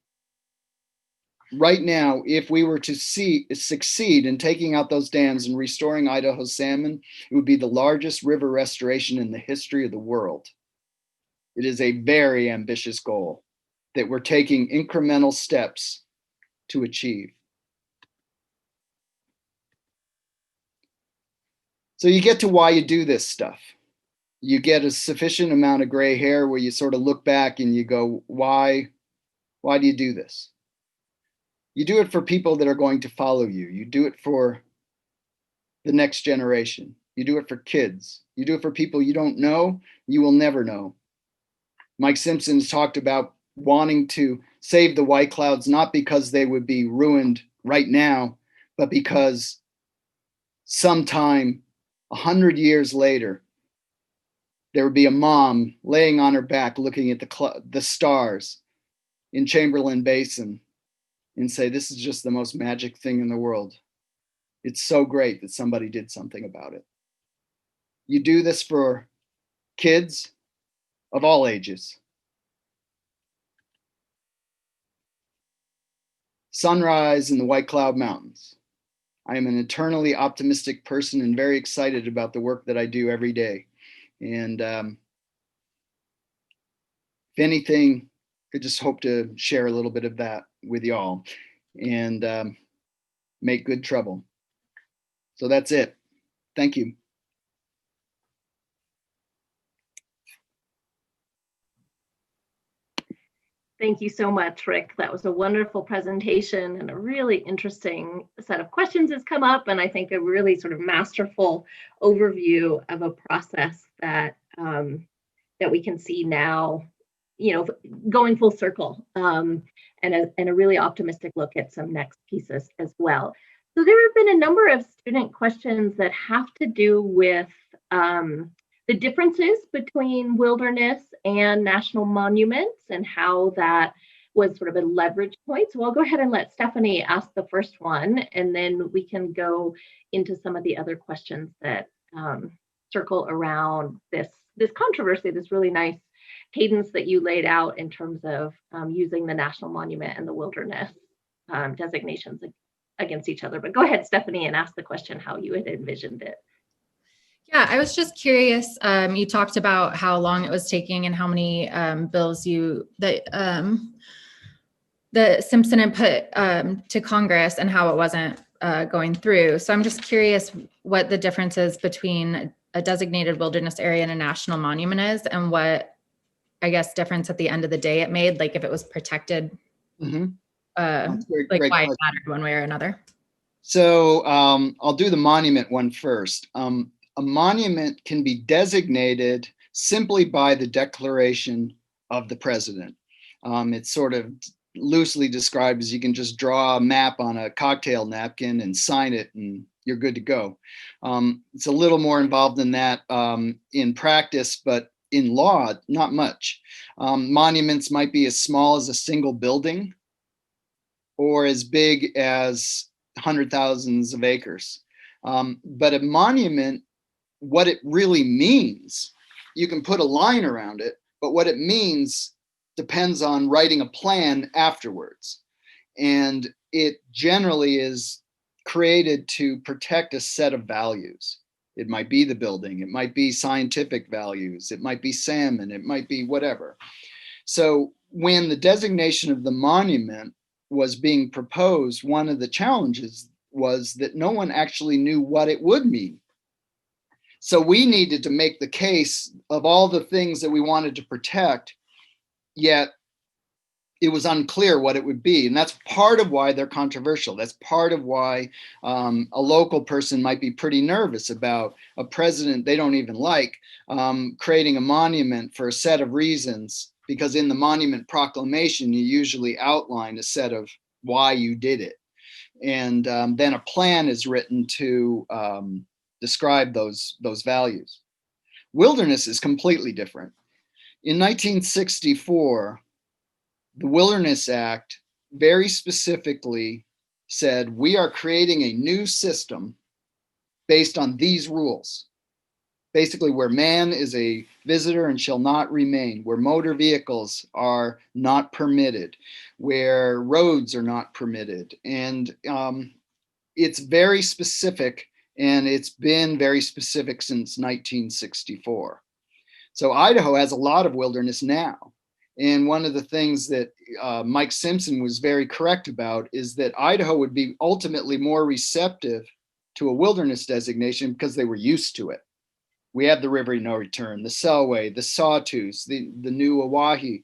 Speaker 3: right now, if we were to succeed in taking out those dams and restoring Idaho salmon, it would be the largest river restoration in the history of the world. It is a very ambitious goal that we're taking incremental steps to achieve. So you get to why you do this stuff. You get a sufficient amount of gray hair where you sort of look back and you go, why do you do this? You do it for people that are going to follow you. You do it for the next generation. You do it for kids. You do it for people you don't know, you will never know. Mike Simpson's talked about wanting to save the White Clouds, not because they would be ruined right now, but because sometime 100 years later, there would be a mom laying on her back looking at the stars in Chamberlain Basin and say, this is just the most magic thing in the world. It's so great that somebody did something about it. You do this for kids of all ages. Sunrise in the White Cloud Mountains. I am an eternally optimistic person and very excited about the work that I do every day. And if anything, I just hope to share a little bit of that with y'all and make good trouble. So that's it. Thank you.
Speaker 1: Thank you so much, Rick. That was a wonderful presentation and a really interesting set of questions has come up, and I think a really sort of masterful overview of a process that that we can see now, you know, going full circle, and a really optimistic look at some next pieces as well. So there have been a number of student questions that have to do with the differences between wilderness and national monuments and how that was sort of a leverage point. So I'll go ahead and let Stefanie ask the first one, and then we can go into some of the other questions that circle around this controversy, this really nice cadence that you laid out in terms of using the national monument and the wilderness designations against each other. But go ahead, Stefanie, and ask the question how you had envisioned it.
Speaker 2: Yeah, I was just curious. You talked about how long it was taking and how many bills that Simpson had put to Congress and how it wasn't going through. So I'm just curious what the difference is between a designated wilderness area and a national monument is, and what, I guess, difference at the end of the day it made, like if it was protected,
Speaker 3: Mm-hmm.
Speaker 2: like why it mattered one way or another.
Speaker 3: So I'll do the monument one first. A monument can be designated simply by the declaration of the president. It's sort of loosely described as you can just draw a map on a cocktail napkin and sign it, and you're good to go. It's a little more involved than that in practice, but in law, not much. Monuments might be as small as a single building or as big as hundred thousands of acres. But a monument, what it really means, you can put a line around it, but what it means depends on writing a plan afterwards. And it generally is created to protect a set of values. It might be the building, it might be scientific values, it might be salmon, it might be whatever. So when the designation of the monument was being proposed, one of the challenges was that no one actually knew what it would mean. So we needed to make the case of all the things that we wanted to protect, yet it was unclear what it would be. And that's part of why they're controversial. That's part of why a local person might be pretty nervous about a president they don't even like creating a monument for a set of reasons, because in the monument proclamation, you usually outline a set of why you did it. And then a plan is written to describe those values. Wilderness is completely different. In 1964, the Wilderness Act very specifically said, we are creating a new system based on these rules. Basically, where man is a visitor and shall not remain, where motor vehicles are not permitted, where roads are not permitted. And it's very specific, and it's been very specific since 1964. So Idaho has a lot of wilderness now. And one of the things that Mike Simpson was very correct about is that Idaho would be ultimately more receptive to a wilderness designation because they were used to it. We have the River of No Return, the Selway, the Sawtooth, the new Oahe.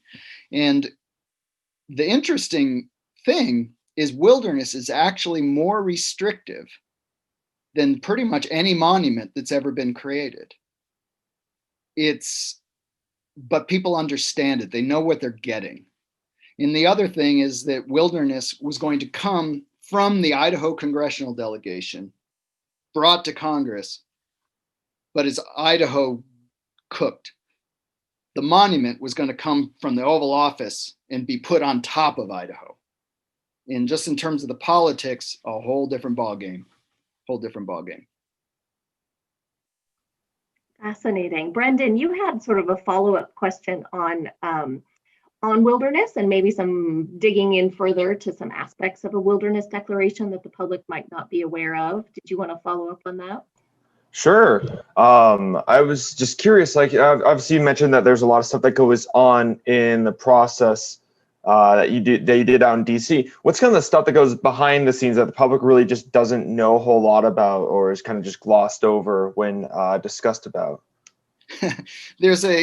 Speaker 3: And the interesting thing is wilderness is actually more restrictive than pretty much any monument that's ever been created. But people understand it. They know what they're getting. And the other thing is that wilderness was going to come from the Idaho congressional delegation, brought to Congress, but as Idaho cooked. The monument was going to come from the Oval Office and be put on top of Idaho. And just in terms of the politics, a whole different ballgame.
Speaker 1: Fascinating. Brendan, you had sort of a follow-up question on wilderness and maybe some digging in further to some aspects of a wilderness declaration that the public might not be aware of. Did you want to follow up on that?
Speaker 4: Sure. I was just curious, like obviously you mentioned that there's a lot of stuff that goes on in the process that you did out in DC. What's kind of the stuff that goes behind the scenes that the public really just doesn't know a whole lot about, or is kind of just glossed over when discussed about?
Speaker 3: There's a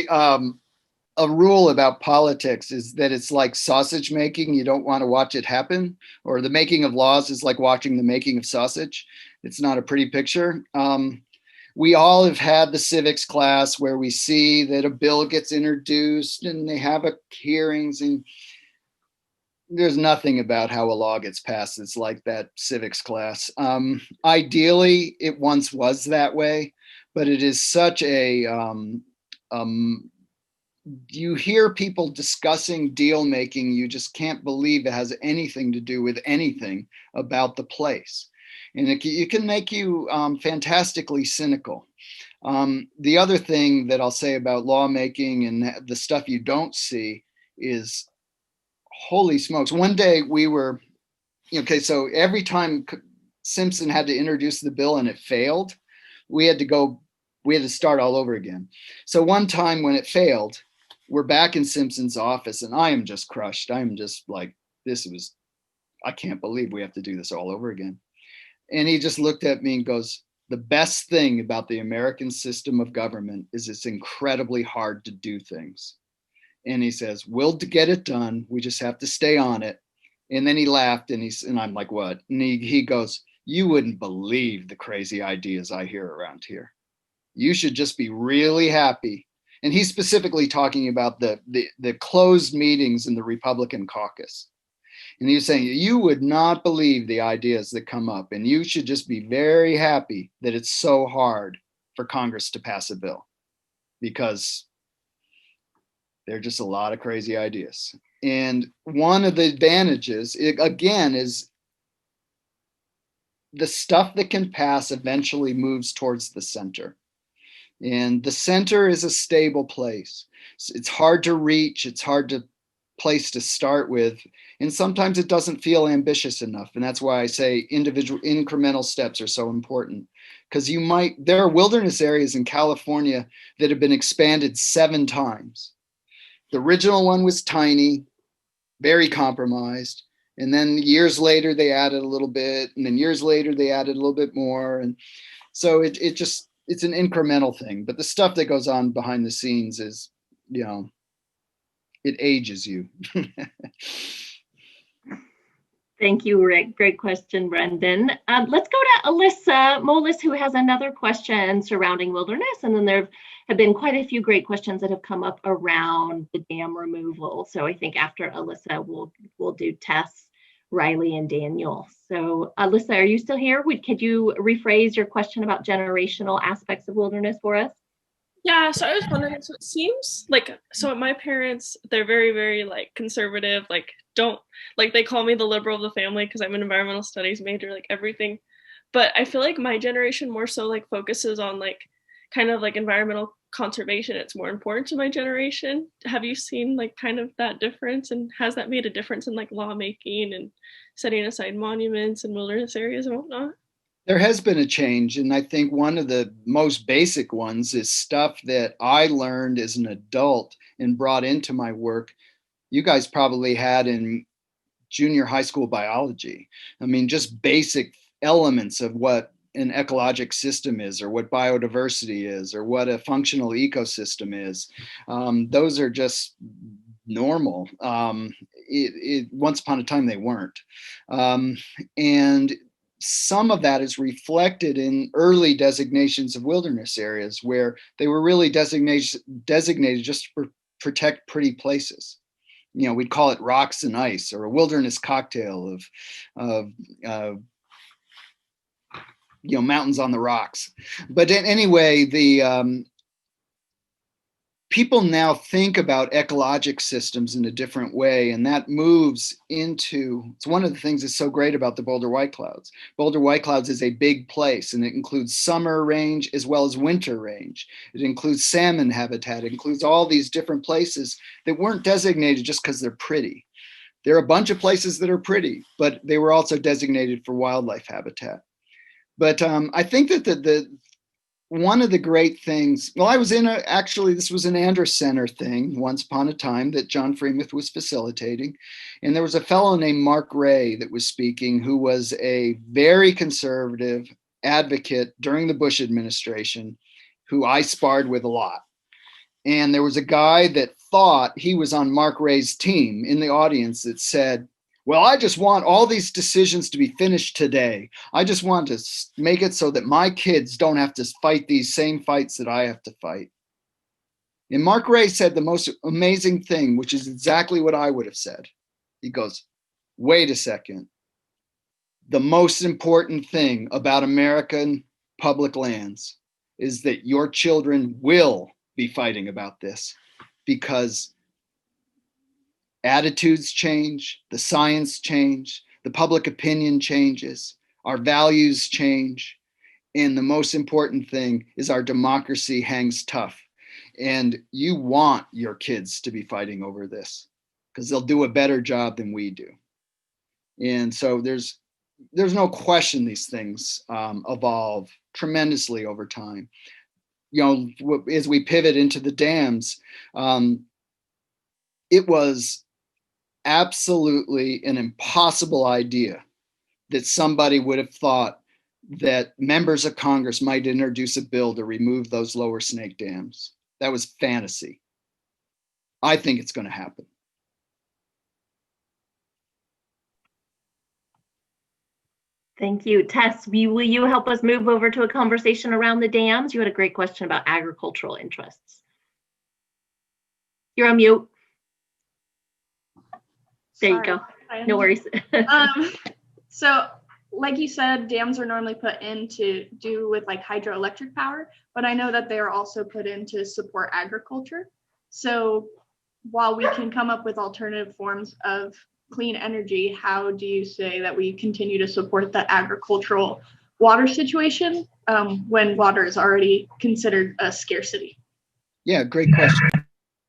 Speaker 3: rule about politics is that it's like sausage making. You don't want to watch it happen, or the making of laws is like watching the making of sausage. It's not a pretty picture. We all have had the civics class where we see that a bill gets introduced and they have hearings, and there's nothing about how a law gets passed. It's like that civics class. Ideally, it once was that way, but it is such a, you hear people discussing deal making, you just can't believe it has anything to do with anything about the place. And it can make you fantastically cynical. The other thing that I'll say about lawmaking and the stuff you don't see is, holy smokes. One day we were, so every time Simpson had to introduce the bill and it failed, we had to start all over again. So one time when it failed, we're back in Simpson's office and I am just crushed. I'm just like, I can't believe we have to do this all over again. And he just looked at me and goes, the best thing about the American system of government is it's incredibly hard to do things. And he says, we'll get it done. We just have to stay on it. And then he laughed and I'm like, what? And he goes, you wouldn't believe the crazy ideas I hear around here. You should just be really happy. And he's specifically talking about the closed meetings in the Republican caucus. And he was saying, you would not believe the ideas that come up, and you should just be very happy that it's so hard for Congress to pass a bill, because there are just a lot of crazy ideas. And one of the advantages, again, is the stuff that can pass eventually moves towards the center. And the center is a stable place. It's hard to reach. It's hard to place to start with. And sometimes it doesn't feel ambitious enough. And that's why I say individual incremental steps are so important. Because there are wilderness areas in California that have been expanded 7 times. The original one was tiny, very compromised. And then years later, they added a little bit. And then years later, they added a little bit more. And so it's an incremental thing. But the stuff that goes on behind the scenes is, it ages you.
Speaker 1: Thank you, Rick. Great question, Brendan. Let's go to Alyssa Molis, who has another question surrounding wilderness. And then there have been quite a few great questions that have come up around the dam removal. So I think after Alyssa, we'll do Tess, Riley, and Daniel. So Alyssa, are you still here? Could you rephrase your question about generational aspects of wilderness for us?
Speaker 5: Yeah, so I was wondering, so it seems like, so my parents, they're very, very conservative, they call me the liberal of the family because I'm an environmental studies major, everything. But I feel like my generation more so focuses on kind of environmental conservation. It's more important to my generation. Have you seen kind of that difference, and has that made a difference in lawmaking and setting aside monuments and wilderness areas and whatnot?
Speaker 3: There has been a change, and I think one of the most basic ones is stuff that I learned as an adult and brought into my work. You guys probably had in junior high school biology. I mean, just basic elements of what an ecologic system is, or what biodiversity is, or what a functional ecosystem is. Those are just normal. Once upon a time, they weren't. And some of that is reflected in early designations of wilderness areas, where they were really designated just to protect pretty places. We'd call it rocks and ice, or a wilderness cocktail of mountains on the rocks. But anyway, the people now think about ecologic systems in a different way, and that moves into, it's one of the things that's so great about the Boulder White Clouds. Boulder White Clouds is a big place, and it includes summer range as well as winter range. It includes salmon habitat. It includes all these different places that weren't designated just because they're pretty. There are a bunch of places that are pretty, but they were also designated for wildlife habitat. But I think that one of the great things, I was this was an Andrus Center thing once upon a time that John Freemuth was facilitating. And there was a fellow named Mark Ray that was speaking, who was a very conservative advocate during the Bush administration, who I sparred with a lot. And there was a guy that thought he was on Mark Ray's team in the audience that said, well, I just want all these decisions to be finished today. I just want to make it so that my kids don't have to fight these same fights that I have to fight. And Mark Ray said the most amazing thing, which is exactly what I would have said. He goes, wait a second. The most important thing about American public lands is that your children will be fighting about this, because attitudes change, the science change, the public opinion changes, our values change, and the most important thing is our democracy hangs tough. And you want your kids to be fighting over this, because they'll do a better job than we do. And so there's no question these things evolve tremendously over time. As we pivot into the dams, it was absolutely an impossible idea that somebody would have thought that members of Congress might introduce a bill to remove those lower snake dams. That was fantasy. I think it's going to happen.
Speaker 1: Thank you. Tess, will you help us move over to a conversation around the dams? You had a great question about agricultural interests. You're on mute. There you go. No worries.
Speaker 6: So like you said, dams are normally put in to do with like hydroelectric power, but I know that they are also put in to support agriculture. So while we can come up with alternative forms of clean energy, how do you say that we continue to support the agricultural water situation when water is already considered a scarcity?
Speaker 3: Yeah, great question.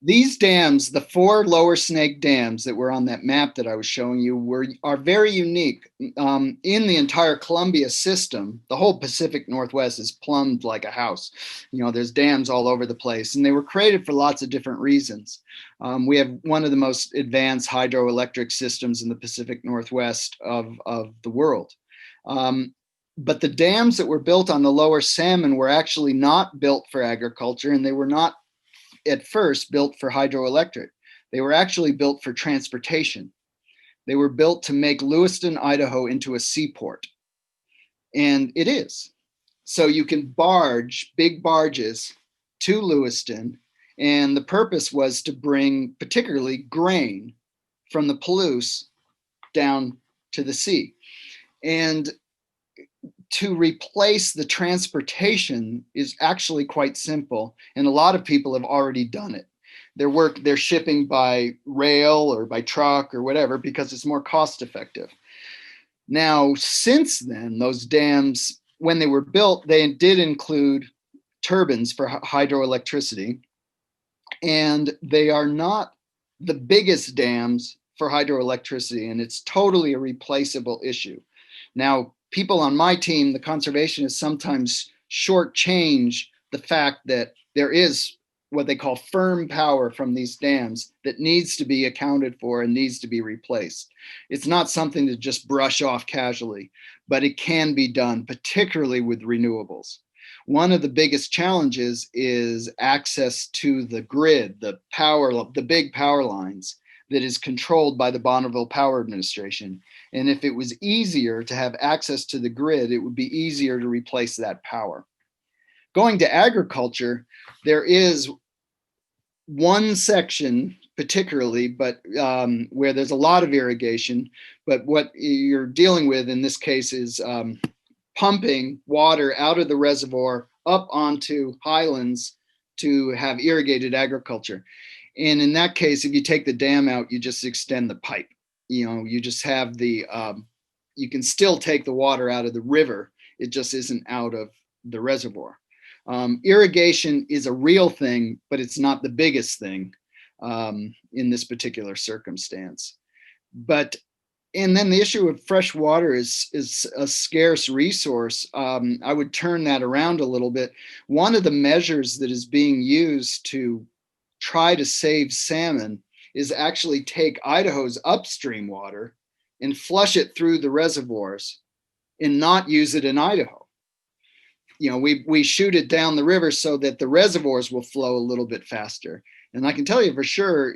Speaker 3: These dams, the 4 lower snake dams that were on that map that I was showing you, are very unique. In the entire Columbia system, the whole Pacific Northwest is plumbed like a house. There's dams all over the place, and they were created for lots of different reasons. We have one of the most advanced hydroelectric systems in the Pacific Northwest of the world. But the dams that were built on the lower salmon were actually not built for agriculture, and they were not at first built for hydroelectric. They were actually built for transportation. They were built to make Lewiston, Idaho into a seaport. And it is. So you can barge, big barges to Lewiston. And the purpose was to bring particularly grain from the Palouse down to the sea. And to replace the transportation is actually quite simple, and a lot of people have already done it. They're shipping by rail or by truck or whatever because it's more cost effective. Now, since then, those dams, when they were built, they did include turbines for hydroelectricity, and they are not the biggest dams for hydroelectricity, and it's totally a replaceable issue. Now, people on my team, the conservationists, sometimes shortchange the fact that there is what they call firm power from these dams that needs to be accounted for and needs to be replaced. It's not something to just brush off casually, but it can be done, particularly with renewables. One of the biggest challenges is access to the grid, the big power lines that is controlled by the Bonneville Power Administration. And if it was easier to have access to the grid, it would be easier to replace that power. Going to agriculture, there is one section particularly, but where there's a lot of irrigation, but what you're dealing with in this case is pumping water out of the reservoir up onto highlands to have irrigated agriculture. And in that case, if you take the dam out, you just extend the pipe. You just have you can still take the water out of the river. It just isn't out of the reservoir. Irrigation is a real thing, but it's not the biggest thing in this particular circumstance. And then the issue of fresh water is a scarce resource. I would turn that around a little bit. One of the measures that is being used to try to save salmon is actually take Idaho's upstream water and flush it through the reservoirs and not use it in Idaho. We shoot it down the river so that the reservoirs will flow a little bit faster. And I can tell you for sure,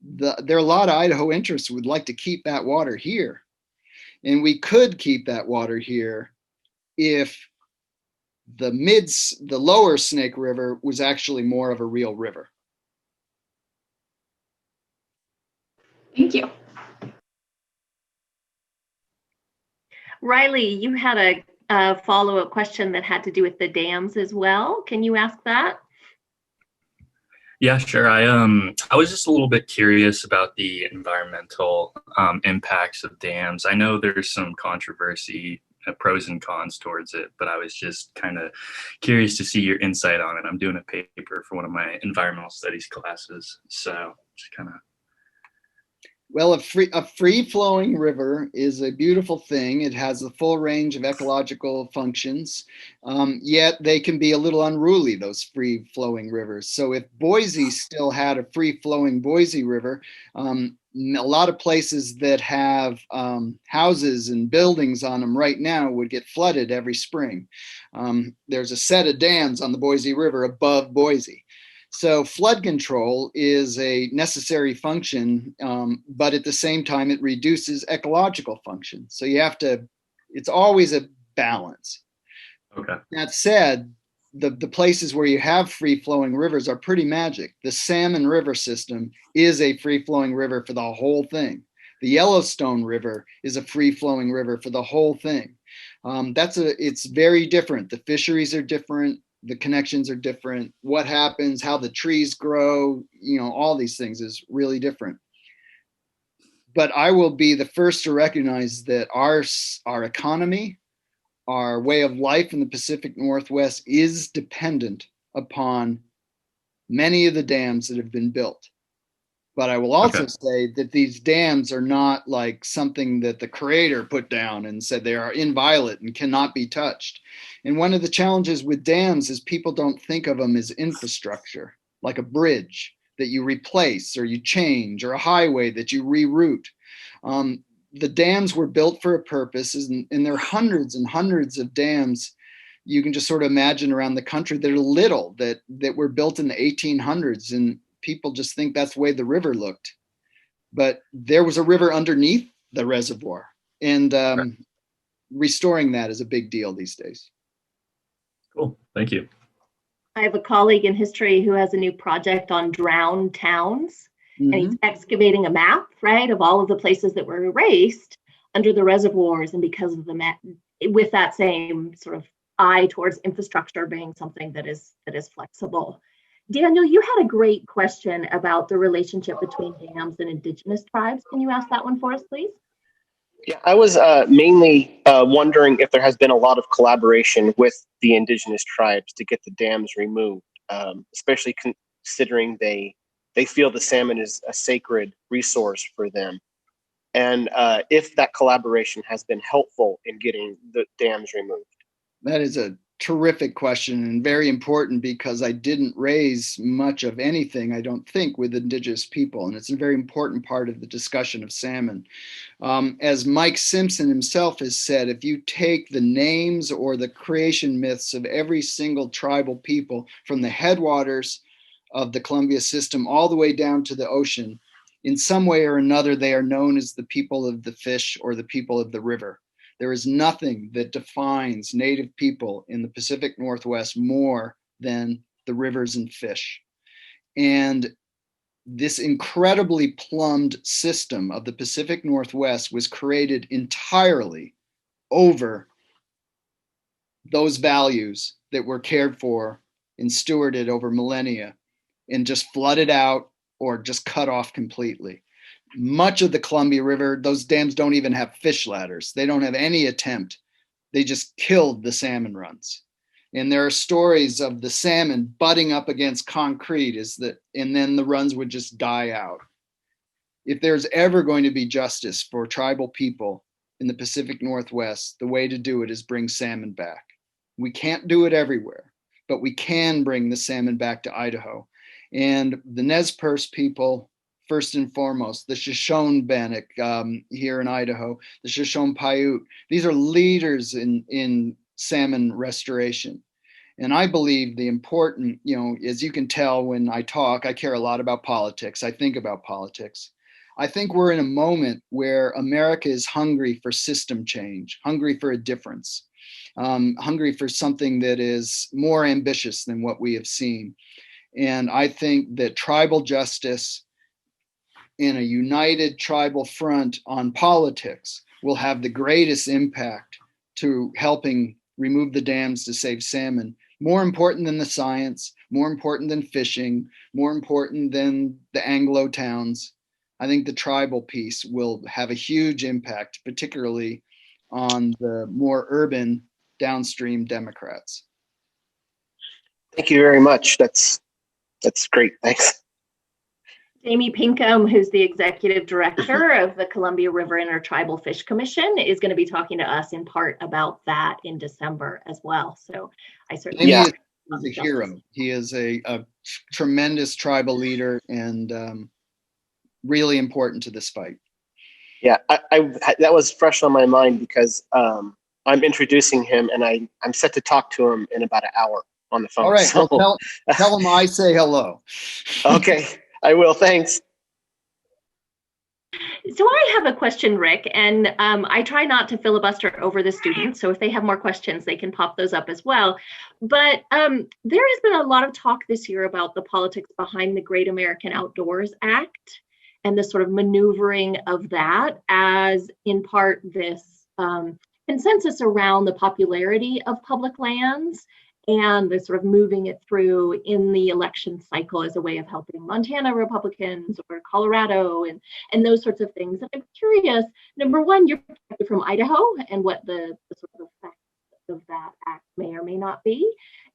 Speaker 3: there are a lot of Idaho interests who would like to keep that water here. And we could keep that water here if the lower Snake River was actually more of a real river.
Speaker 6: Thank you.
Speaker 1: Riley, you had a follow-up question that had to do with the dams as well. Can you ask that?
Speaker 7: Yeah, sure. I was just a little bit curious about the environmental impacts of dams. I know there's some controversy, pros and cons towards it, but I was just kind of curious to see your insight on it. I'm doing a paper for one of my environmental studies classes, so just kind of.
Speaker 3: Well, a free-flowing river is a beautiful thing. It has the full range of ecological functions, yet they can be a little unruly, those free-flowing rivers. So if Boise still had a free-flowing Boise River, a lot of places that have houses and buildings on them right now would get flooded every spring. There's a set of dams on the Boise River above Boise. So flood control is a necessary function, but at the same time, it reduces ecological function. So you have to It's always a balance.
Speaker 7: Okay.
Speaker 3: That said, the places where you have free-flowing rivers are pretty magic. The Salmon River system is a free-flowing river for the whole thing. The Yellowstone River is a free-flowing river for the whole thing. It's very different. The fisheries are different. The connections are different. What happens, how the trees grow, all these things is really different. But I will be the first to recognize that our economy, our way of life in the Pacific Northwest is dependent upon many of the dams that have been built. But I will also say that these dams are not like something that the creator put down and said they are inviolate and cannot be touched. And one of the challenges with dams is people don't think of them as infrastructure, like a bridge that you replace or you change, or a highway that you reroute. The dams were built for a purpose, and there are hundreds and hundreds of dams you can just sort of imagine around the country that are little, that were built in the 1800s, and people just think that's the way the river looked. But there was a river underneath the reservoir, and restoring that is a big deal these days.
Speaker 7: Cool, thank you.
Speaker 1: I have a colleague in history who has a new project on drowned towns. And he's excavating a map, right, of all of the places that were erased under the reservoirs, and because of the map, with that same sort of eye towards infrastructure being something that is flexible. Daniel, you had a great question about the relationship between dams and indigenous tribes. Can you ask that one for us, please?
Speaker 8: Yeah, I was mainly wondering if there has been a lot of collaboration with the indigenous tribes to get the dams removed, especially considering they feel the salmon is a sacred resource for them. And if that collaboration has been helpful in getting the dams removed.
Speaker 3: That is a terrific question, and very important, because I didn't raise much of anything, I don't think, with indigenous people. And it's a very important part of the discussion of salmon. As Mike Simpson himself has said, if you take the names or the creation myths of every single tribal people from the headwaters of the Columbia system all the way down to the ocean, in some way or another, they are known as the people of the fish or the people of the river. There is nothing that defines Native people in the Pacific Northwest more than the rivers and fish. And this incredibly plumbed system of the Pacific Northwest was created entirely over those values that were cared for and stewarded over millennia, and just flooded out or just cut off completely. Much of the Columbia River, those dams don't even have fish ladders. They don't have any attempt. They just killed the salmon runs. And there are stories of the salmon butting up against concrete, and then the runs would just die out. If there's ever going to be justice for tribal people in the Pacific Northwest, the way to do it is bring salmon back. We can't do it everywhere, but we can bring the salmon back to Idaho. And the Nez Perce people, first and foremost, the Shoshone Bannock here in Idaho, the Shoshone Paiute, these are leaders in salmon restoration. And I believe the important, as you can tell when I talk, I care a lot about politics. I think about politics. I think we're in a moment where America is hungry for system change, hungry for a difference, hungry for something that is more ambitious than what we have seen. And I think that tribal justice and a united tribal front on politics will have the greatest impact to helping remove the dams to save salmon. More important than the science, more important than fishing, more important than the Anglo towns. I think the tribal piece will have a huge impact, particularly on the more urban downstream Democrats.
Speaker 8: Thank you very much. That's great. Thanks.
Speaker 1: Jamie Pinkham, who's the executive director of the Columbia River Intertribal Fish Commission, is going to be talking to us in part about that in December as well. So I certainly
Speaker 3: Jamie is a hero. He is a tremendous tribal leader and really important to this fight.
Speaker 8: Yeah, I that was fresh on my mind because I'm introducing him, and I'm set to talk to him in about an hour on the phone.
Speaker 3: All right,
Speaker 8: so.
Speaker 3: tell him I say hello.
Speaker 8: Okay, I will. Thanks.
Speaker 1: So I have a question, Rick, and I try not to filibuster over the students. So if they have more questions, they can pop those up as well. But there has been a lot of talk this year about the politics behind the Great American Outdoors Act and the sort of maneuvering of that as, in part, this consensus around the popularity of public lands and the sort of moving it through in the election cycle as a way of helping Montana Republicans or Colorado and those sorts of things. And I'm curious, number one, you're from Idaho and what the sort of effects of that act may or may not be.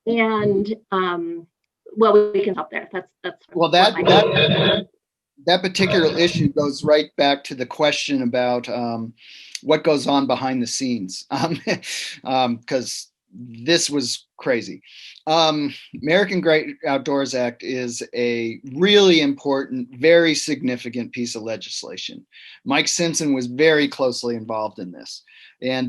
Speaker 1: And well, we can stop there. That's
Speaker 3: well, that particular issue goes right back to the question about what goes on behind the scenes, because this was crazy. American Great Outdoors Act is a really important, very significant piece of legislation. Mike Simpson was very closely involved in this,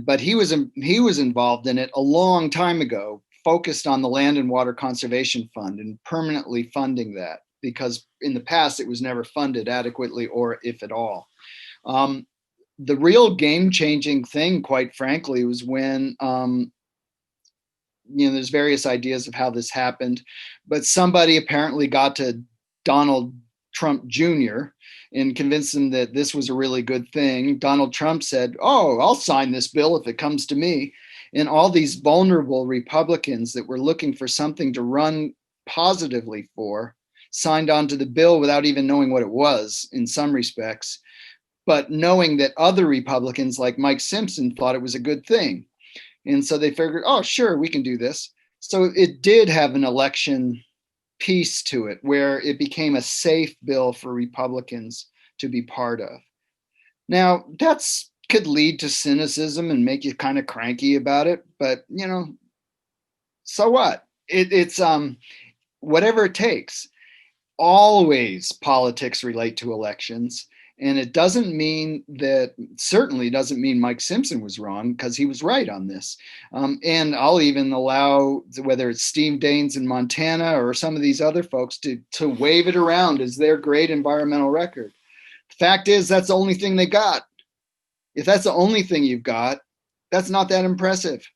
Speaker 3: but he was involved in it a long time ago, focused on the Land and Water Conservation Fund and permanently funding that, because in the past it was never funded adequately, or if at all. The real game-changing thing, quite frankly, was when there's various ideas of how this happened, but somebody apparently got to Donald Trump Jr. and convinced him that this was a really good thing. Donald Trump said, "Oh, I'll sign this bill if it comes to me." And all these vulnerable Republicans that were looking for something to run positively for signed on to the bill without even knowing what it was in some respects, but knowing that other Republicans like Mike Simpson thought it was a good thing. And so they figured, oh, sure, we can do this. So it did have an election piece to it where it became a safe bill for Republicans to be part of. Now, that's could lead to cynicism and make you kind of cranky about it, but so what? It's whatever it takes. Always politics relate to elections. And it certainly doesn't mean Mike Simpson was wrong, because he was right on this. And I'll even allow, whether it's Steve Daines in Montana or some of these other folks, to wave it around as their great environmental record. The fact is, that's the only thing they got. If that's the only thing you've got, that's not that impressive.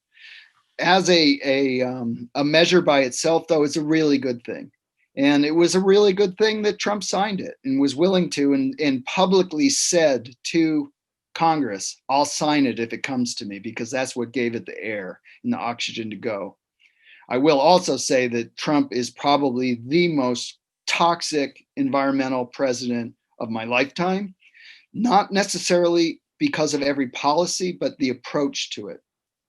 Speaker 3: As a measure by itself, though, it's a really good thing. And it was a really good thing that Trump signed it and was willing to, and publicly said to Congress, "I'll sign it if it comes to me," because that's what gave it the air and the oxygen to go. I will also say that Trump is probably the most toxic environmental president of my lifetime, not necessarily because of every policy, but the approach to it.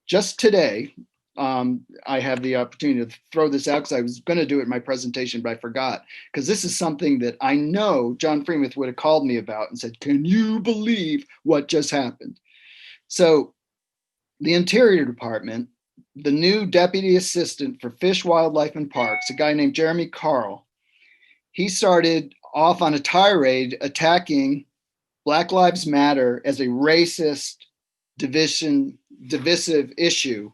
Speaker 3: Just today, I have the opportunity to throw this out because I was going to do it in my presentation, but I forgot, because this is something that I know John Freemuth would have called me about and said, "Can you believe what just happened?" So the Interior Department, the new Deputy Assistant for Fish, Wildlife, and Parks, a guy named Jeremy Carl, he started off on a tirade attacking Black Lives Matter as a racist, divisive issue,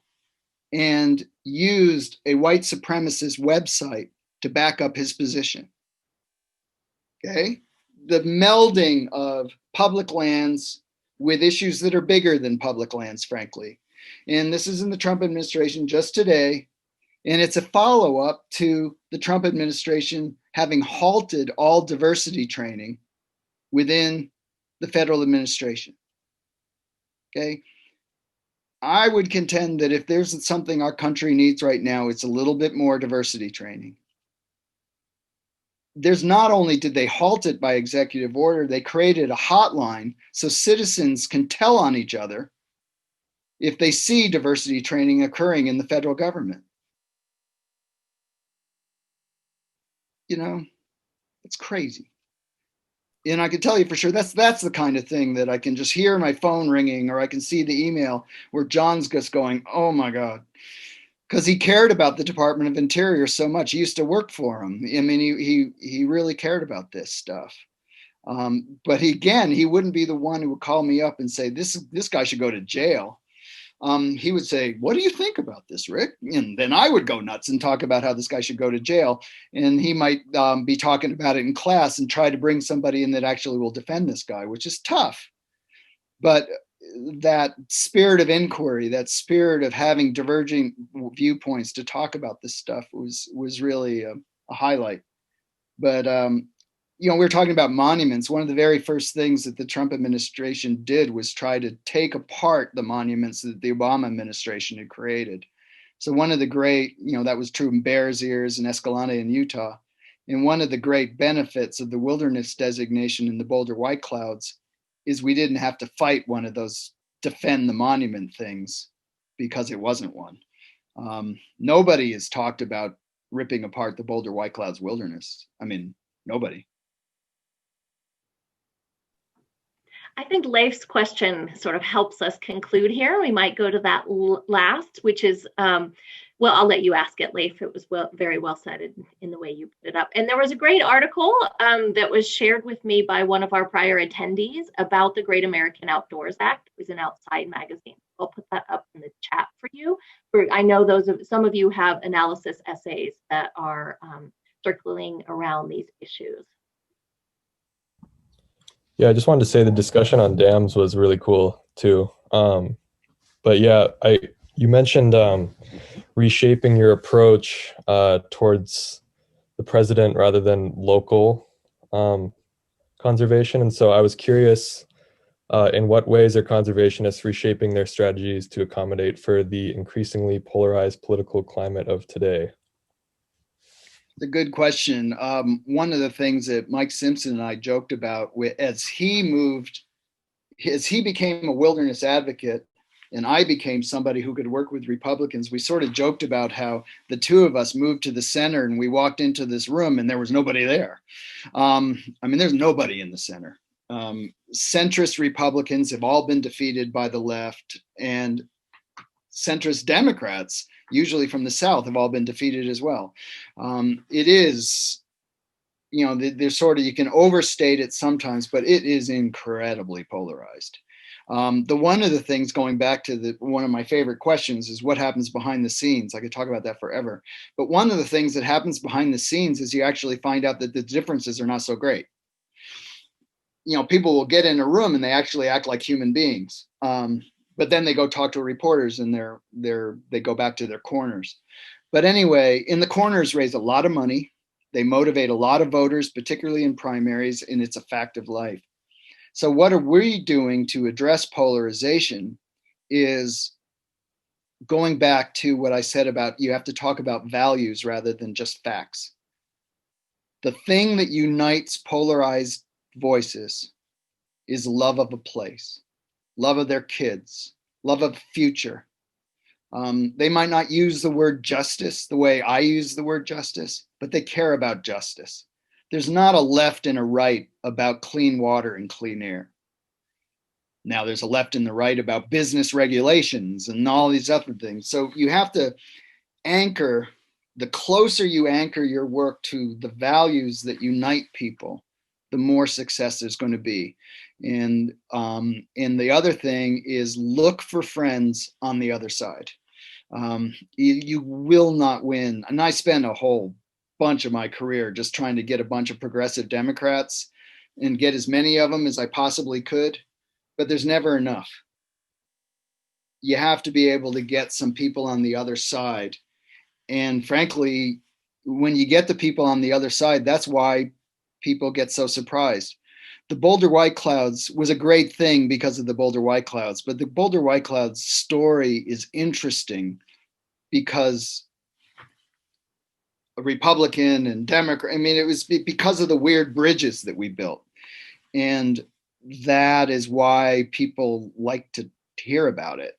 Speaker 3: and used a white supremacist website to back up his position. Okay? The melding of public lands with issues that are bigger than public lands, frankly. And this is in the Trump administration just today. And it's a follow-up to the Trump administration having halted all diversity training within the federal administration. Okay? I would contend that if there's something our country needs right now, it's a little bit more diversity training. There's not only did they halt it by executive order, they created a hotline so citizens can tell on each other if they see diversity training occurring in the federal government. It's crazy. And I can tell you for sure, that's the kind of thing that I can just hear my phone ringing, or I can see the email where John's just going, "Oh my God," because he cared about the Department of Interior so much. He used to work for him. I mean, he really cared about this stuff. But he wouldn't be the one who would call me up and say, this guy should go to jail. he would say, "What do you think about this, Rick?" And then I would go nuts and talk about how this guy should go to jail. And he might be talking about it in class and try to bring somebody in that actually will defend this guy, which is tough. But that spirit of inquiry, that spirit of having diverging viewpoints to talk about this stuff was really a highlight. But we were talking about monuments. One of the very first things that the Trump administration did was try to take apart the monuments that the Obama administration had created. So one of the great, that was true in Bears Ears and Escalante in Utah. And one of the great benefits of the wilderness designation in the Boulder White Clouds is we didn't have to fight one of those defend the monument things because it wasn't one. Nobody has talked about ripping apart the Boulder White Clouds wilderness. I mean, nobody.
Speaker 1: I think Leif's question sort of helps us conclude here. We might go to that last, which is, well, I'll let you ask it, Leif. It was very well said in the way you put it up. And there was a great article that was shared with me by one of our prior attendees about the Great American Outdoors Act. It was in Outside magazine. I'll put that up in the chat for you. I know some of you have analysis essays that are circling around these issues.
Speaker 9: Yeah, I just wanted to say the discussion on dams was really cool too. But yeah, you mentioned reshaping your approach towards the president rather than local conservation. And so I was curious, in what ways are conservationists reshaping their strategies to accommodate for the increasingly polarized political climate of today?
Speaker 3: It's a good question. One of the things that Mike Simpson and I joked about as he became a wilderness advocate and I became somebody who could work with Republicans, we sort of joked about how the two of us moved to the center and we walked into this room and there was nobody there. There's nobody in the center. Centrist Republicans have all been defeated by the left, and centrist Democrats, usually from the South, have all been defeated as well. It is, there's sort of, you can overstate it sometimes, but it is incredibly polarized. One of the things, going back to one of my favorite questions, is what happens behind the scenes. I could talk about that forever. But one of the things that happens behind the scenes is you actually find out that the differences are not so great. People will get in a room and they actually act like human beings. But then they go talk to reporters and they go back to their corners. But anyway, in the corners raise a lot of money. They motivate a lot of voters, particularly in primaries, and it's a fact of life. So what are we doing to address polarization is going back to what I said about you have to talk about values rather than just facts. The thing that unites polarized voices is love of a place, love of their kids, love of future. They might not use the word justice the way I use the word justice, but they care about justice. There's not a left and a right about clean water and clean air. Now there's a left and the right about business regulations and all these other things. So you have to anchor, the closer you anchor your work to the values that unite people, the more success there's going to be. And the other thing is look for friends on the other side. You will not win. And I spent a whole bunch of my career just trying to get a bunch of progressive Democrats and get as many of them as I possibly could, but there's never enough. You have to be able to get some people on the other side. And frankly, when you get the people on the other side, that's why people get so surprised. The Boulder White Clouds was a great thing because of the Boulder White Clouds, but the Boulder White Clouds story is interesting because a Republican and Democrat, it was because of the weird bridges that we built. And that is why people like to hear about it.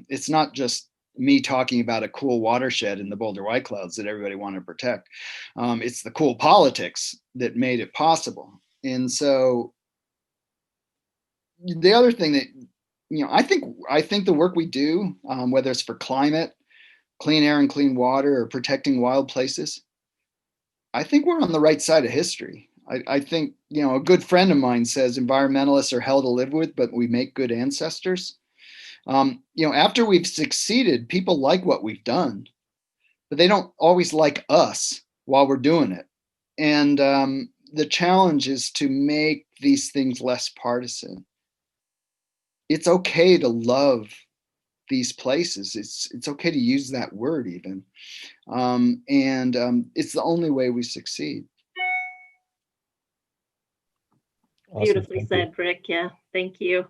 Speaker 3: It's not just me talking about a cool watershed in the Boulder White Clouds that everybody wanted to protect. It's the cool politics that made it possible. And so the other thing that, I think the work we do, whether it's for climate, clean air and clean water, or protecting wild places, I think we're on the right side of history. I think, a good friend of mine says environmentalists are hell to live with, but we make good ancestors. After we've succeeded, people like what we've done, but they don't always like us while we're doing it. And the challenge is to make these things less partisan. It's okay to love these places. It's okay to use that word even. It's the only way we succeed.
Speaker 9: Awesome.
Speaker 1: Beautifully said, Rick. Yeah, thank you.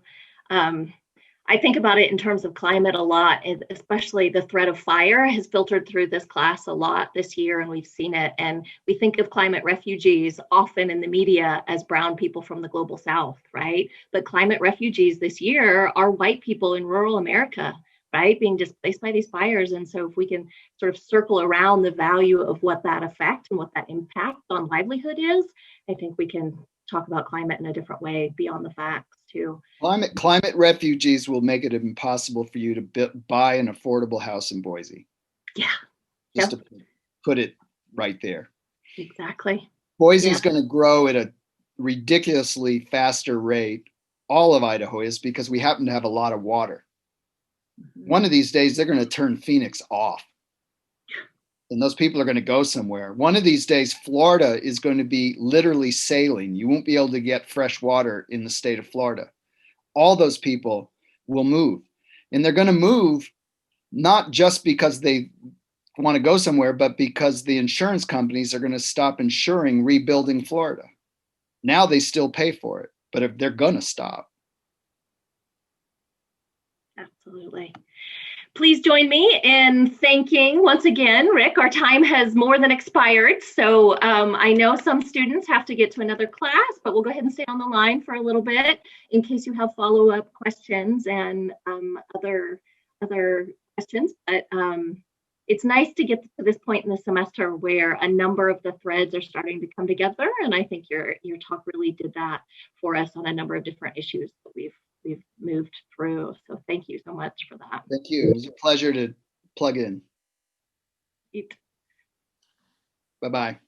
Speaker 1: I think about it in terms of climate a lot, and especially the threat of fire has filtered through this class a lot this year, and we've seen it. And we think of climate refugees often in the media as brown people from the global south, right? But climate refugees this year are white people in rural America, right, being displaced by these fires. And so if we can sort of circle around the value of what that effect and what that impact on livelihood is, I think we can talk about climate in a different way beyond the facts too.
Speaker 3: Climate refugees will make it impossible for you to buy an affordable house in Boise.
Speaker 1: Yeah.
Speaker 3: Just to put it right there.
Speaker 1: Exactly.
Speaker 3: Boise is going to grow at a ridiculously faster rate. All of Idaho is, because we happen to have a lot of water. One of these days, they're going to turn Phoenix off. And those people are going to go somewhere. One of these days, Florida is going to be literally sailing. You won't be able to get fresh water in the state of Florida. All those people will move. And they're going to move not just because they want to go somewhere, but because the insurance companies are going to stop insuring rebuilding Florida. Now they still pay for it, but if they're going to stop.
Speaker 1: Absolutely. Please join me in thanking once again, Rick. Our time has more than expired. So I know some students have to get to another class, but we'll go ahead and stay on the line for a little bit in case you have follow-up questions and other questions. But it's nice to get to this point in the semester where a number of the threads are starting to come together. And I think your talk really did that for us on a number of different issues that we've moved through. So thank you so much for that.
Speaker 3: Thank you. It was a pleasure to plug in. Bye-bye.